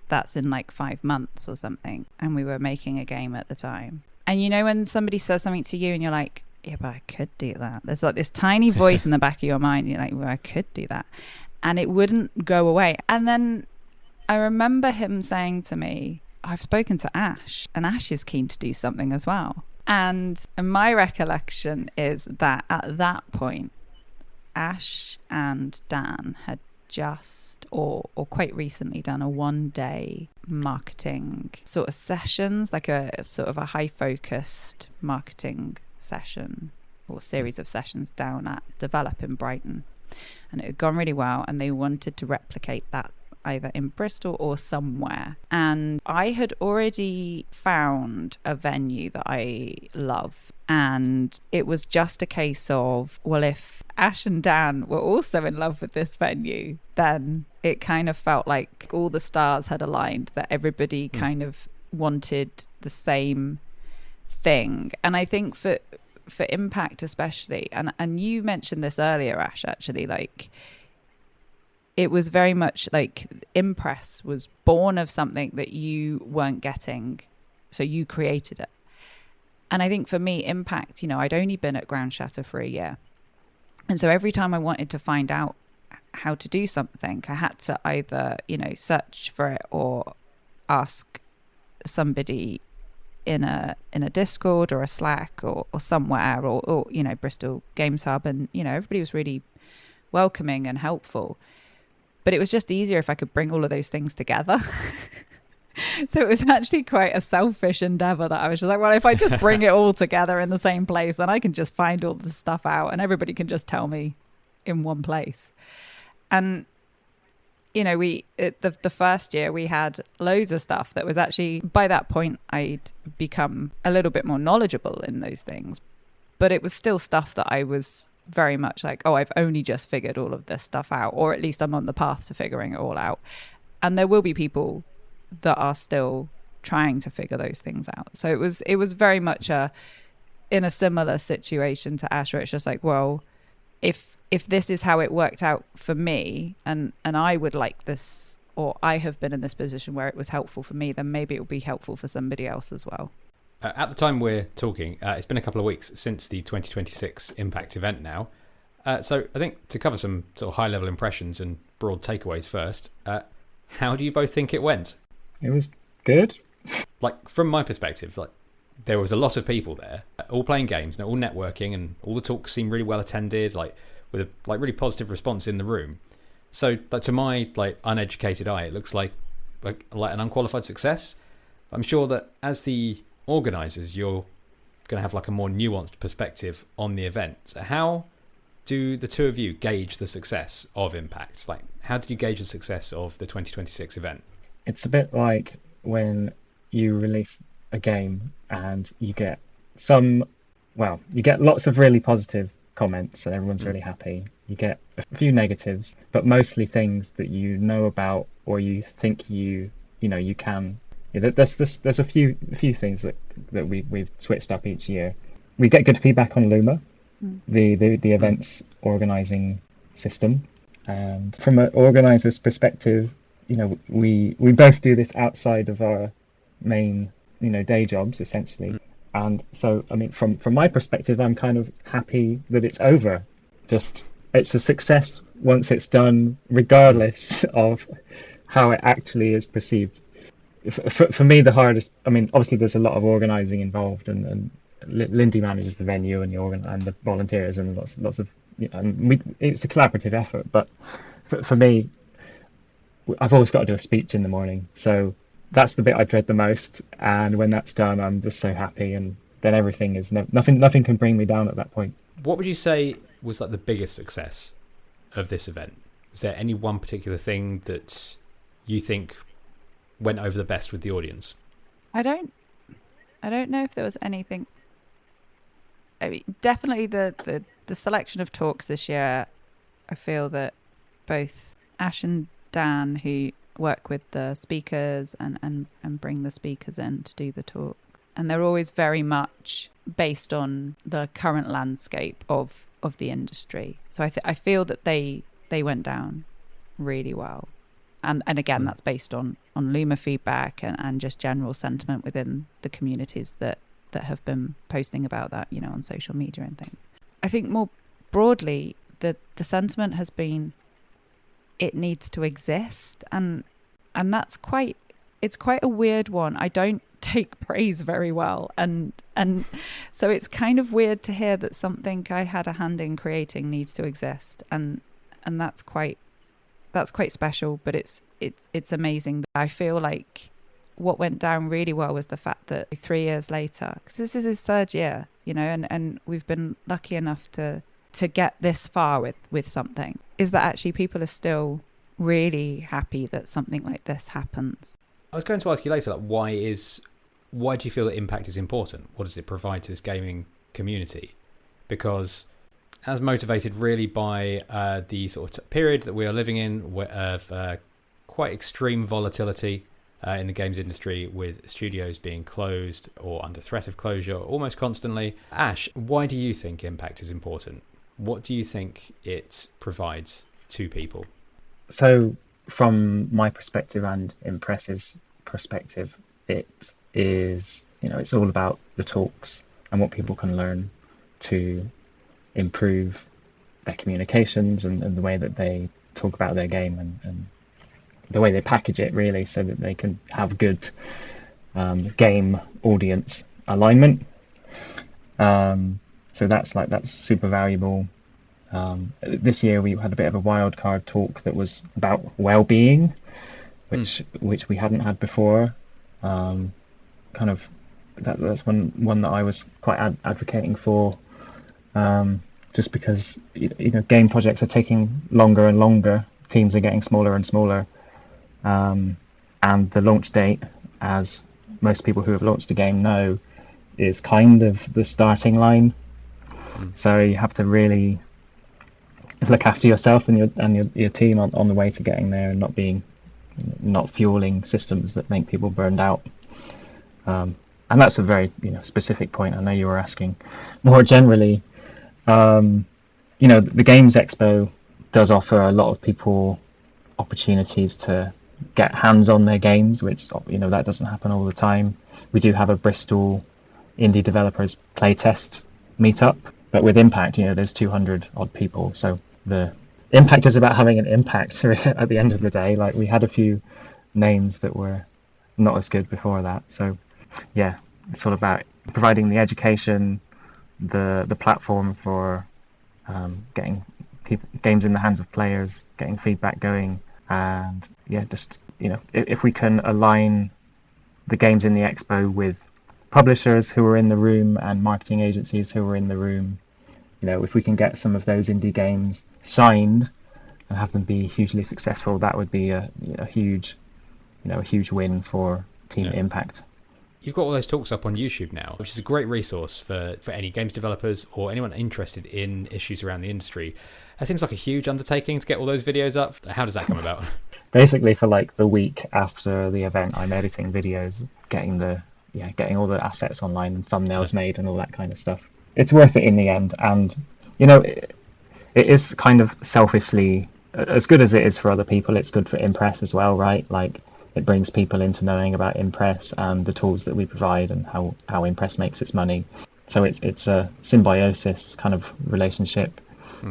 that's in like 5 months or something, and we were making a game at the time. And when somebody says something to you and you're like, yeah, but I could do that, there's like this tiny voice in the back of your mind, you're like, well, I could do that, and it wouldn't go away. And then I remember him saying to me, I've spoken to Ash, and Ash is keen to do something as well. And my recollection is that at that point, Ash and Dan had just, or quite recently, done a one-day marketing sort of sessions, like a sort of a high-focused marketing session or series of sessions down at Develop in Brighton. And it had gone really well, and they wanted to replicate that either in Bristol or somewhere. And I had already found a venue that I love, and it was just a case of, well, if Ash and Dan were also in love with this venue, then it kind of felt like all the stars had aligned, that everybody kind of wanted the same thing. And I think for Impact especially, and you mentioned this earlier, Ash, actually, like, it was very much like Impress was born of something that you weren't getting, so you created it. And I think for me, Impact, I'd only been at Ground Shatter for a year. And so every time I wanted to find out how to do something, I had to either, search for it or ask somebody in a Discord or a Slack or somewhere, or Bristol Games Hub. And, everybody was really welcoming and helpful. But it was just easier if I could bring all of those things together. So it was actually quite a selfish endeavor that I was just like, well, if I just bring it all together in the same place, then I can just find all the stuff out and everybody can just tell me in one place. And, the first year we had loads of stuff that was actually, by that point, I'd become a little bit more knowledgeable in those things. But it was still stuff that I was very much like, oh, I've only just figured all of this stuff out, or at least I'm on the path to figuring it all out. And there will be people that are still trying to figure those things out. So it was very much in a similar situation to Ash, where it's just like, well, if this is how it worked out for me, and I would like this, or I have been in this position where it was helpful for me, then maybe it will be helpful for somebody else as well. At the time we're talking, it's been a couple of weeks since the 2026 Impact event now. So I think to cover some sort of high-level impressions and broad takeaways first, how do you both think it went? It was good. Like, from my perspective, like, there was a lot of people there, all playing games, and all networking, and all the talks seemed really well attended, like with a really positive response in the room. So, to my uneducated eye, it looks like an unqualified success. I'm sure that as the organisers, you're going to have a more nuanced perspective on the event. So how do the two of you gauge the success of Impact? How did you gauge the success of the 2026 event? It's a bit like when you release a game and you get lots of really positive comments and everyone's really happy. You get a few negatives, but mostly things that you know about or you think you can. There's a few things that we've switched up each year. We get good feedback on Luma, the events organising system, and from an organiser's perspective, we both do this outside of our main day jobs essentially. And so, I mean, from my perspective, I'm kind of happy that it's over. Just, it's a success once it's done, regardless of how it actually is perceived. For me, the hardest, I mean, obviously there's a lot of organising involved, and Lyndy manages the venue and the volunteers and lots of, it's a collaborative effort. But for me, I've always got to do a speech in the morning, so that's the bit I dread the most. And when that's done, I'm just so happy, and then everything is nothing can bring me down at that point. What would you say was the biggest success of this event? Was there any one particular thing that you think went over the best with the audience? I don't know if there was anything. I mean, definitely the selection of talks this year. I feel that both Ash and Dan, who work with the speakers and bring the speakers in to do the talk, and they're always very much based on the current landscape of the industry. So I feel that they went down really well. And again, that's based on Luma feedback and just general sentiment within the communities that have been posting about that, on social media and things. I think more broadly, the sentiment has been it needs to exist, and that's quite a weird one. I don't take praise very well, and so it's kind of weird to hear that something I had a hand in creating needs to exist, and that's quite special, but it's amazing. I feel like what went down really well was the fact that 3 years later, because this is his third year, and we've been lucky enough to get this far with something, is that actually people are still really happy that something like this happens. I was going to ask you later, why do you feel that Impact is important? What does it provide to this gaming community? Because as motivated really by the sort of period that we are living in of quite extreme volatility in the games industry, with studios being closed or under threat of closure almost constantly. Ash, why do you think Impact is important? What do you think it provides to people? So from my perspective and Impress's perspective, it is, it's all about the talks and what people can learn to improve their communications and the way that they talk about their game and the way they package it, really, so that they can have good game audience alignment. So that's super valuable. This year we had a bit of a wild card talk that was about well-being, which we hadn't had before. That's one that I was quite advocating for. Just because game projects are taking longer and longer, teams are getting smaller and smaller, and the launch date, as most people who have launched a game know, is kind of the starting line. So you have to really look after yourself and your team on the way to getting there, and not fueling systems that make people burned out. And that's a very specific point. I know you were asking more generally. The Games Expo does offer a lot of people opportunities to get hands on their games, which that doesn't happen all the time. We do have a Bristol indie developers playtest meetup. But with Impact, there's 200 odd people, so the Impact is about having an impact at the end of the day. Like, we had a few names that were not as good before that. So yeah, it's all about providing the education, the platform for getting games in the hands of players, getting feedback going, and yeah, just if we can align the games in the expo with publishers who are in the room and marketing agencies who are in the room, if we can get some of those indie games signed and have them be hugely successful, that would be a huge win for Team Impact. You've got all those talks up on YouTube now, which is a great resource for any games developers or anyone interested in issues around the industry. That seems like a huge undertaking to get all those videos up. How does that come about? Basically, for like the week after the event, I'm editing videos, getting all the assets online and thumbnails made and all that kind of stuff. It's worth it in the end, and it is kind of selfishly, as good as it is for other people, it's good for Impress as well, right? Like, it brings people into knowing about Impress and the tools that we provide and how Impress makes its money. So it's a symbiosis kind of relationship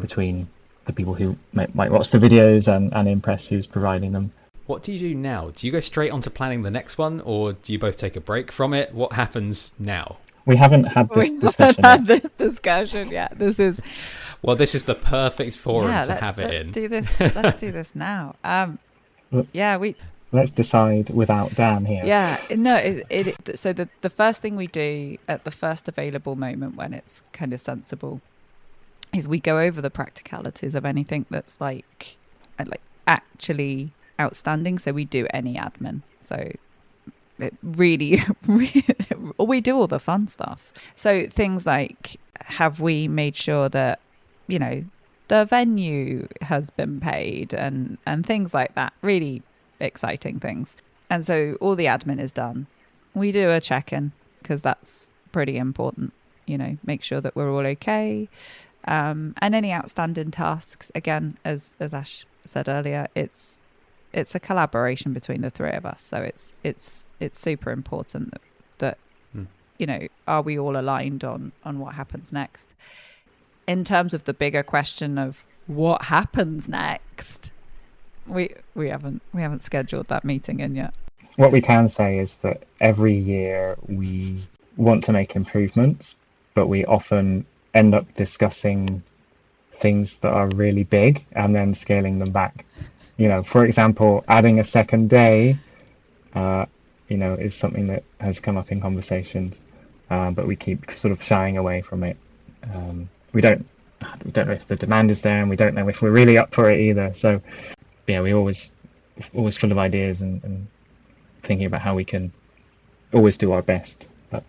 between the people who might watch the videos and Impress who's providing them. What do you do now? Do you go straight onto planning the next one, or do you both take a break from it? What happens now? We haven't had this discussion. This discussion yet. This is the perfect forum to have it in. Let's do this now. Let's decide without Dan here. Yeah, no. So the first thing we do at the first available moment when it's kind of sensible is we go over the practicalities of anything that's like actually outstanding. So we do any admin. So it really, we do all the fun stuff. So things like, have we made sure that the venue has been paid and things like that. Really exciting things. And so all the admin is done. We do a check-in because that's pretty important. Make sure that we're all okay. And any outstanding tasks, again, as Ash said earlier, it's a collaboration between the three of us. So it's super important that are we all aligned on what happens next? In terms of the bigger question of what happens next, we haven't scheduled that meeting in yet. What we can say is that every year we want to make improvements, but we often end up discussing things that are really big and then scaling them back. For example, adding a second day, is something that has come up in conversations, but we keep sort of shying away from it. We don't know if the demand is there, and we don't know if we're really up for it either. So, yeah, we always full of ideas and thinking about how we can always do our best, but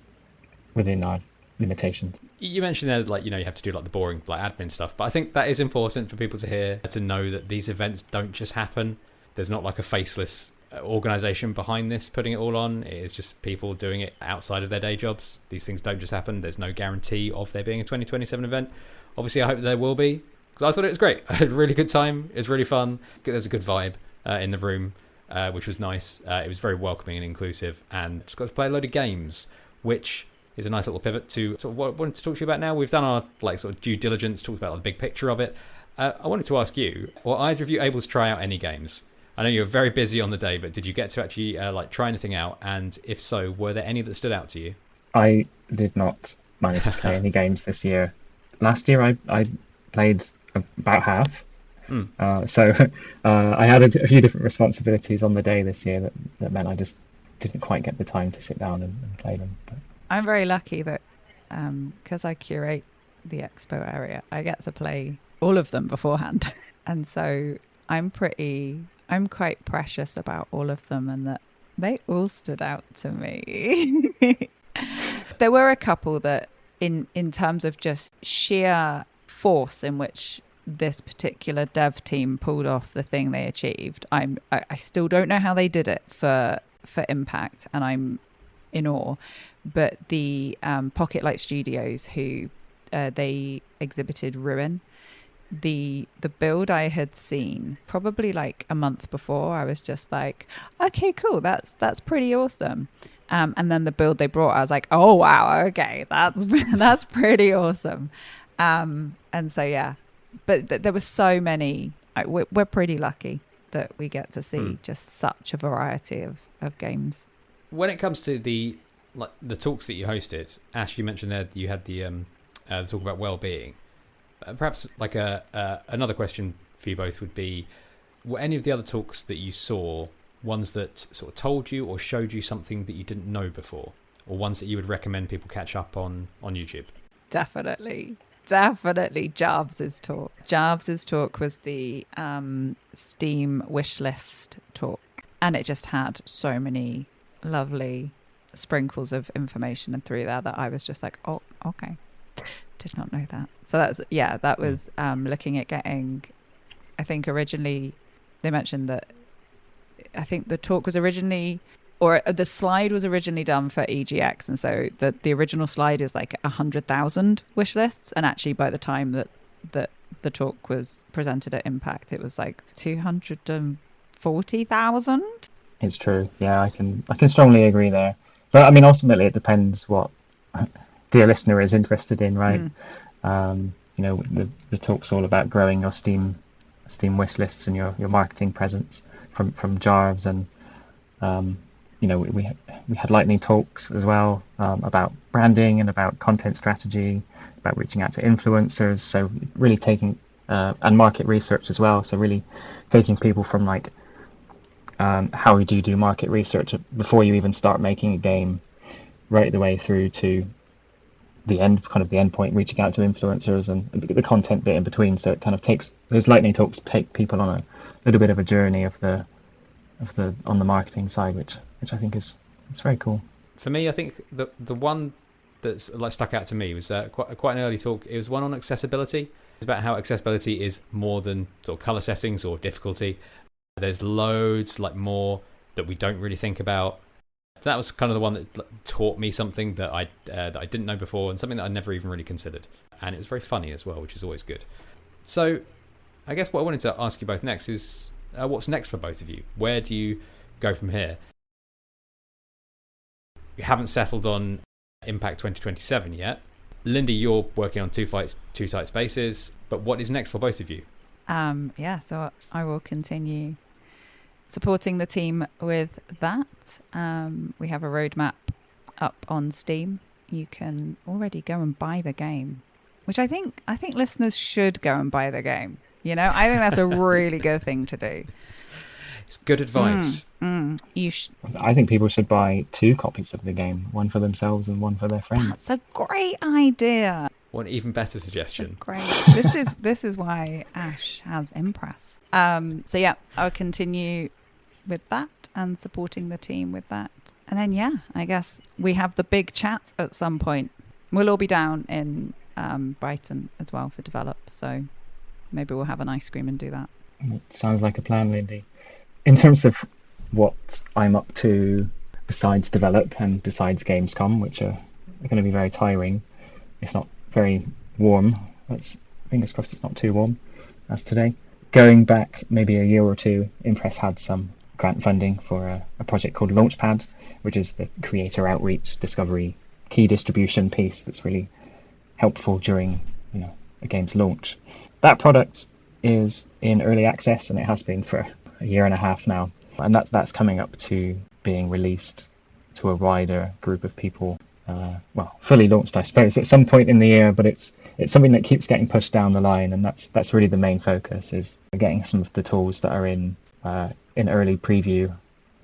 within our limitations. You mentioned there, you have to do the boring admin stuff, but I think that is important for people to hear, to know that these events don't just happen. There's not a faceless organisation behind this putting it all on. It is just people doing it outside of their day jobs. These things don't just happen. There's no guarantee of there being a 2027 event. Obviously, I hope there will be, because I thought it was great. I had a really good time. It was really fun. There was a good vibe in the room, which was nice. It was very welcoming and inclusive, and just got to play a load of games, which is a nice little pivot to sort of what I wanted to talk to you about now. We've done our sort of due diligence, talked about the big picture of it. I wanted to ask you, were either of you able to try out any games? I know you were very busy on the day, but did you get to actually try anything out? And if so, were there any that stood out to you? I did not manage to play any games this year. Last year I played about half. So I had a few different responsibilities on the day this year that meant I just didn't quite get the time to sit down and play them. But I'm very lucky that because I curate the expo area, I get to play all of them beforehand. And so I'm quite precious about all of them, and that they all stood out to me. There were a couple that in terms of just sheer force in which this particular dev team pulled off the thing they achieved. I still don't know how they did it for Impact, and I'm in awe. But the Pocket Light Studios, who they exhibited Ruin, the build I had seen probably a month before, I was just like, okay, cool, that's pretty awesome. And then the build they brought, I was like, oh wow, okay, that's pretty awesome. And so yeah, but there were so many. We're pretty lucky that we get to see just such a variety of games. When it comes to the talks that you hosted, Ash, you mentioned there you had the talk about well-being. Perhaps like another question for you both would be: were any of the other talks that you saw ones that sort of told you or showed you something that you didn't know before, or ones that you would recommend people catch up on YouTube? Definitely Jarvs's talk. Jarvs's talk was the Steam wishlist talk, and it just had so many lovely sprinkles of information and through there that I was just like, oh, okay, did not know that. So that was looking at getting, I think originally they mentioned that, I think the talk was originally, or the slide was originally done for EGX, and so the original slide is like 100,000 wish lists, and actually by the time that the talk was presented at Impact, it was like 240,000. It's true. Yeah, I can strongly agree there. But I mean, ultimately, it depends what dear listener is interested in, right? The talk's all about growing your Steam wish lists and your marketing presence from Jarvs, and we had lightning talks as well about branding and about content strategy, about reaching out to influencers. So really taking and market research as well. So really taking people from like how do you do market research before you even start making a game, right the way through to the end point, reaching out to influencers and the content bit in between. So it kind of takes those lightning talks take people on a little bit of a journey on the marketing side, which I think it's very cool. For me, I think the one that's like stuck out to me was quite an early talk. It was one on accessibility. It's about how accessibility is more than sort of color settings or difficulty. There's loads more that we don't really think about. So that was kind of the one that taught me something that I didn't know before, and something that I never even really considered. And it was very funny as well, which is always good. So I guess what I wanted to ask you both next is what's next for both of you? Where do you go from here? You haven't settled on Impact 2027 yet. Lyndy, you're working on two tight spaces, but what is next for both of you? So I will continue supporting the team with that. We have a roadmap up on Steam. You can already go and buy the game, which I think listeners should go and buy the game. I think that's a really good thing to do. It's good advice. I think people should buy 2 copies of the game, one for themselves and one for their friends. That's a great idea. One even better suggestion. Great. This is why Ash has Impress. I'll continue with that and supporting the team with that. And then I guess we have the big chat at some point. We'll all be down in Brighton as well for Develop, so maybe we'll have an ice cream and do that. It sounds like a plan, Lyndy. In terms of what I'm up to besides Develop and besides Gamescom, which are going to be very tiring, if not very warm. Let's fingers crossed it's not too warm as today. Going back maybe a year or two, Impress had some grant funding for a project called Launchpad, which is the creator outreach, discovery, key distribution piece that's really helpful during a game's launch. That product is in early access, and it has been for a year and a half now, and that's coming up to being released to a wider group of people. Fully launched, I suppose, at some point in the year, but it's something that keeps getting pushed down the line, and that's really the main focus, is getting some of the tools that are in early preview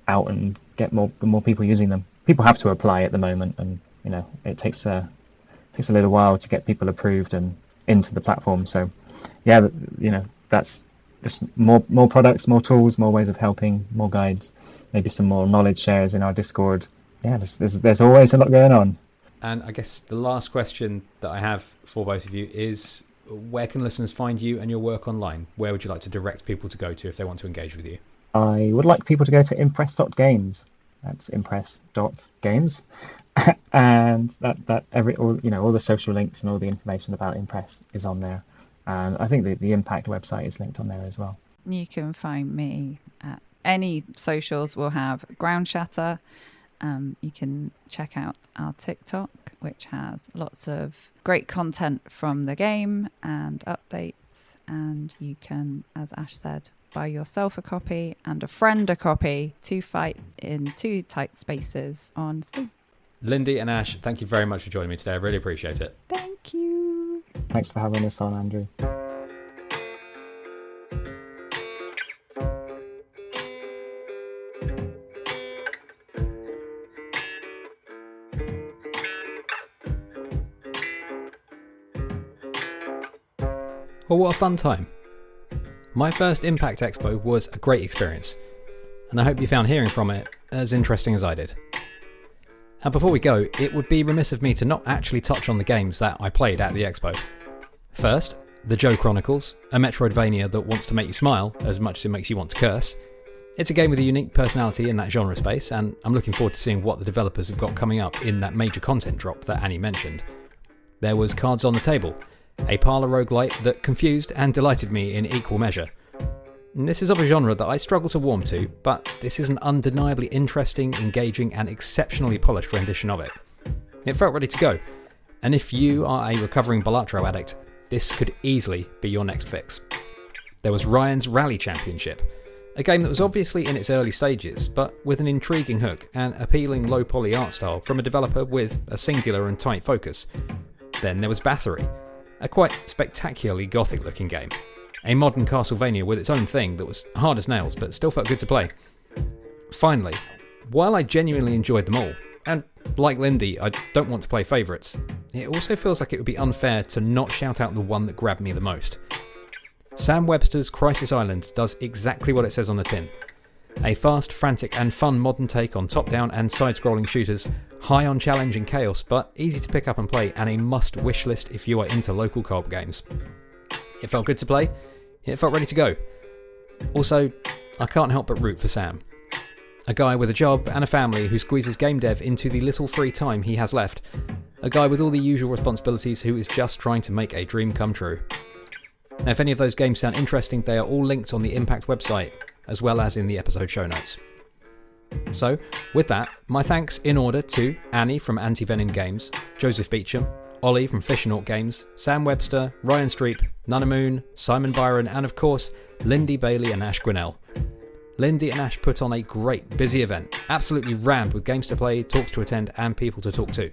out and get more people using them. People have to apply at the moment, and it takes a little while to get people approved and into the platform. So that's just more products, more tools, more ways of helping, more guides, maybe some more knowledge shares in our Discord. There's always a lot going on. And I guess the last question that I have for both of you is, where can listeners find you and your work online? Where would you like to direct people to go to if they want to engage with you? I would like people to go to impress.games. That's impress.games. And all the social links and all the information about Impress is on there. And I think the Impact website is linked on there as well. You can find me at any socials. We'll have Ground Shatter You can check out our TikTok, which has lots of great content from the game and updates. And you can, as Ash said, buy yourself a copy and a friend a copy to fight in 2 tight spaces on Steam. Lyndy and Ash, thank you very much for joining me today. I really appreciate it. Thank you. Thanks for having us on, Andrew. Well, what a fun time. My first Impact Expo was a great experience, and I hope you found hearing from it as interesting as I did. And before we go, it would be remiss of me to not actually touch on the games that I played at the Expo. First, The Joe Chronicles, a Metroidvania that wants to make you smile as much as it makes you want to curse. It's a game with a unique personality in that genre space, and I'm looking forward to seeing what the developers have got coming up in that major content drop that Annie mentioned. There was Cards on the Table, a parlour roguelite that confused and delighted me in equal measure. And this is of a genre that I struggle to warm to, but this is an undeniably interesting, engaging and exceptionally polished rendition of it. It felt ready to go, and if you are a recovering Balatro addict, this could easily be your next fix. There was Ryan's Rally Championship, a game that was obviously in its early stages, but with an intriguing hook and appealing low-poly art style from a developer with a singular and tight focus. Then there was Bathory, a quite spectacularly gothic-looking game. A modern Castlevania with its own thing that was hard as nails, but still felt good to play. Finally, while I genuinely enjoyed them all, and like Lyndy, I don't want to play favourites, it also feels like it would be unfair to not shout out the one that grabbed me the most. Sam Webster's Crisis Island does exactly what it says on the tin. A fast, frantic and fun modern take on top-down and side-scrolling shooters, high on challenge and chaos, but easy to pick up and play, and a must-wish list if you are into local co-op games. It felt good to play, it felt ready to go. Also, I can't help but root for Sam. A guy with a job and a family who squeezes game dev into the little free time he has left. A guy with all the usual responsibilities who is just trying to make a dream come true. Now, if any of those games sound interesting, they are all linked on the Impact website, as well as in the episode show notes. So, with that, my thanks in order to Annie from Anti-Venom Games, Joseph Beecham, Ollie from Fishernaut Games, Sam Webster, Ryan Streep, Nunamoon, Simon Byron, and of course, Lyndy Bailey and Ash Gwinnell. Lyndy and Ash put on a great, busy event, absolutely rammed with games to play, talks to attend, and people to talk to.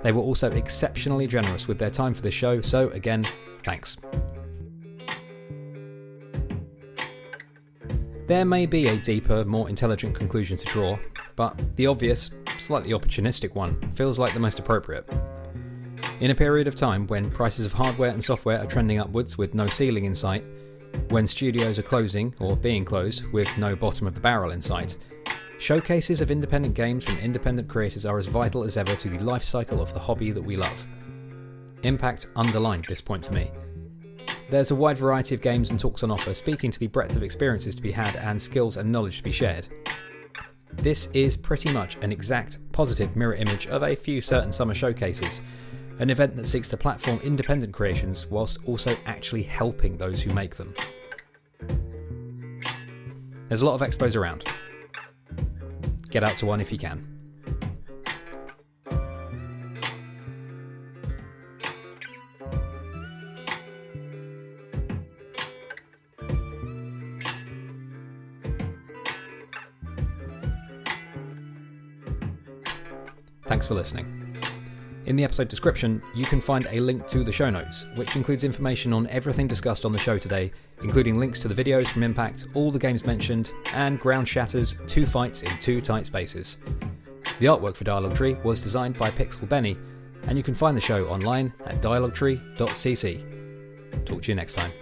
They were also exceptionally generous with their time for this show, so again, thanks. There may be a deeper, more intelligent conclusion to draw, but the obvious, slightly opportunistic one feels like the most appropriate. In a period of time when prices of hardware and software are trending upwards with no ceiling in sight, when studios are closing or being closed with no bottom of the barrel in sight, showcases of independent games from independent creators are as vital as ever to the life cycle of the hobby that we love. Impact underlined this point for me. There's a wide variety of games and talks on offer, speaking to the breadth of experiences to be had and skills and knowledge to be shared. This is pretty much an exact, positive mirror image of a few certain summer showcases, an event that seeks to platform independent creations whilst also actually helping those who make them. There's a lot of expos around. Get out to one if you can. Thanks for listening. In the episode description, you can find a link to the show notes, which includes information on everything discussed on the show today, including links to the videos from Impact, all the games mentioned, and Ground Shatter's 2 fights in 2 tight spaces. The artwork for Dialogue Tree was designed by Pixel Benny, and you can find the show online at dialoguetree.cc. Talk to you next time.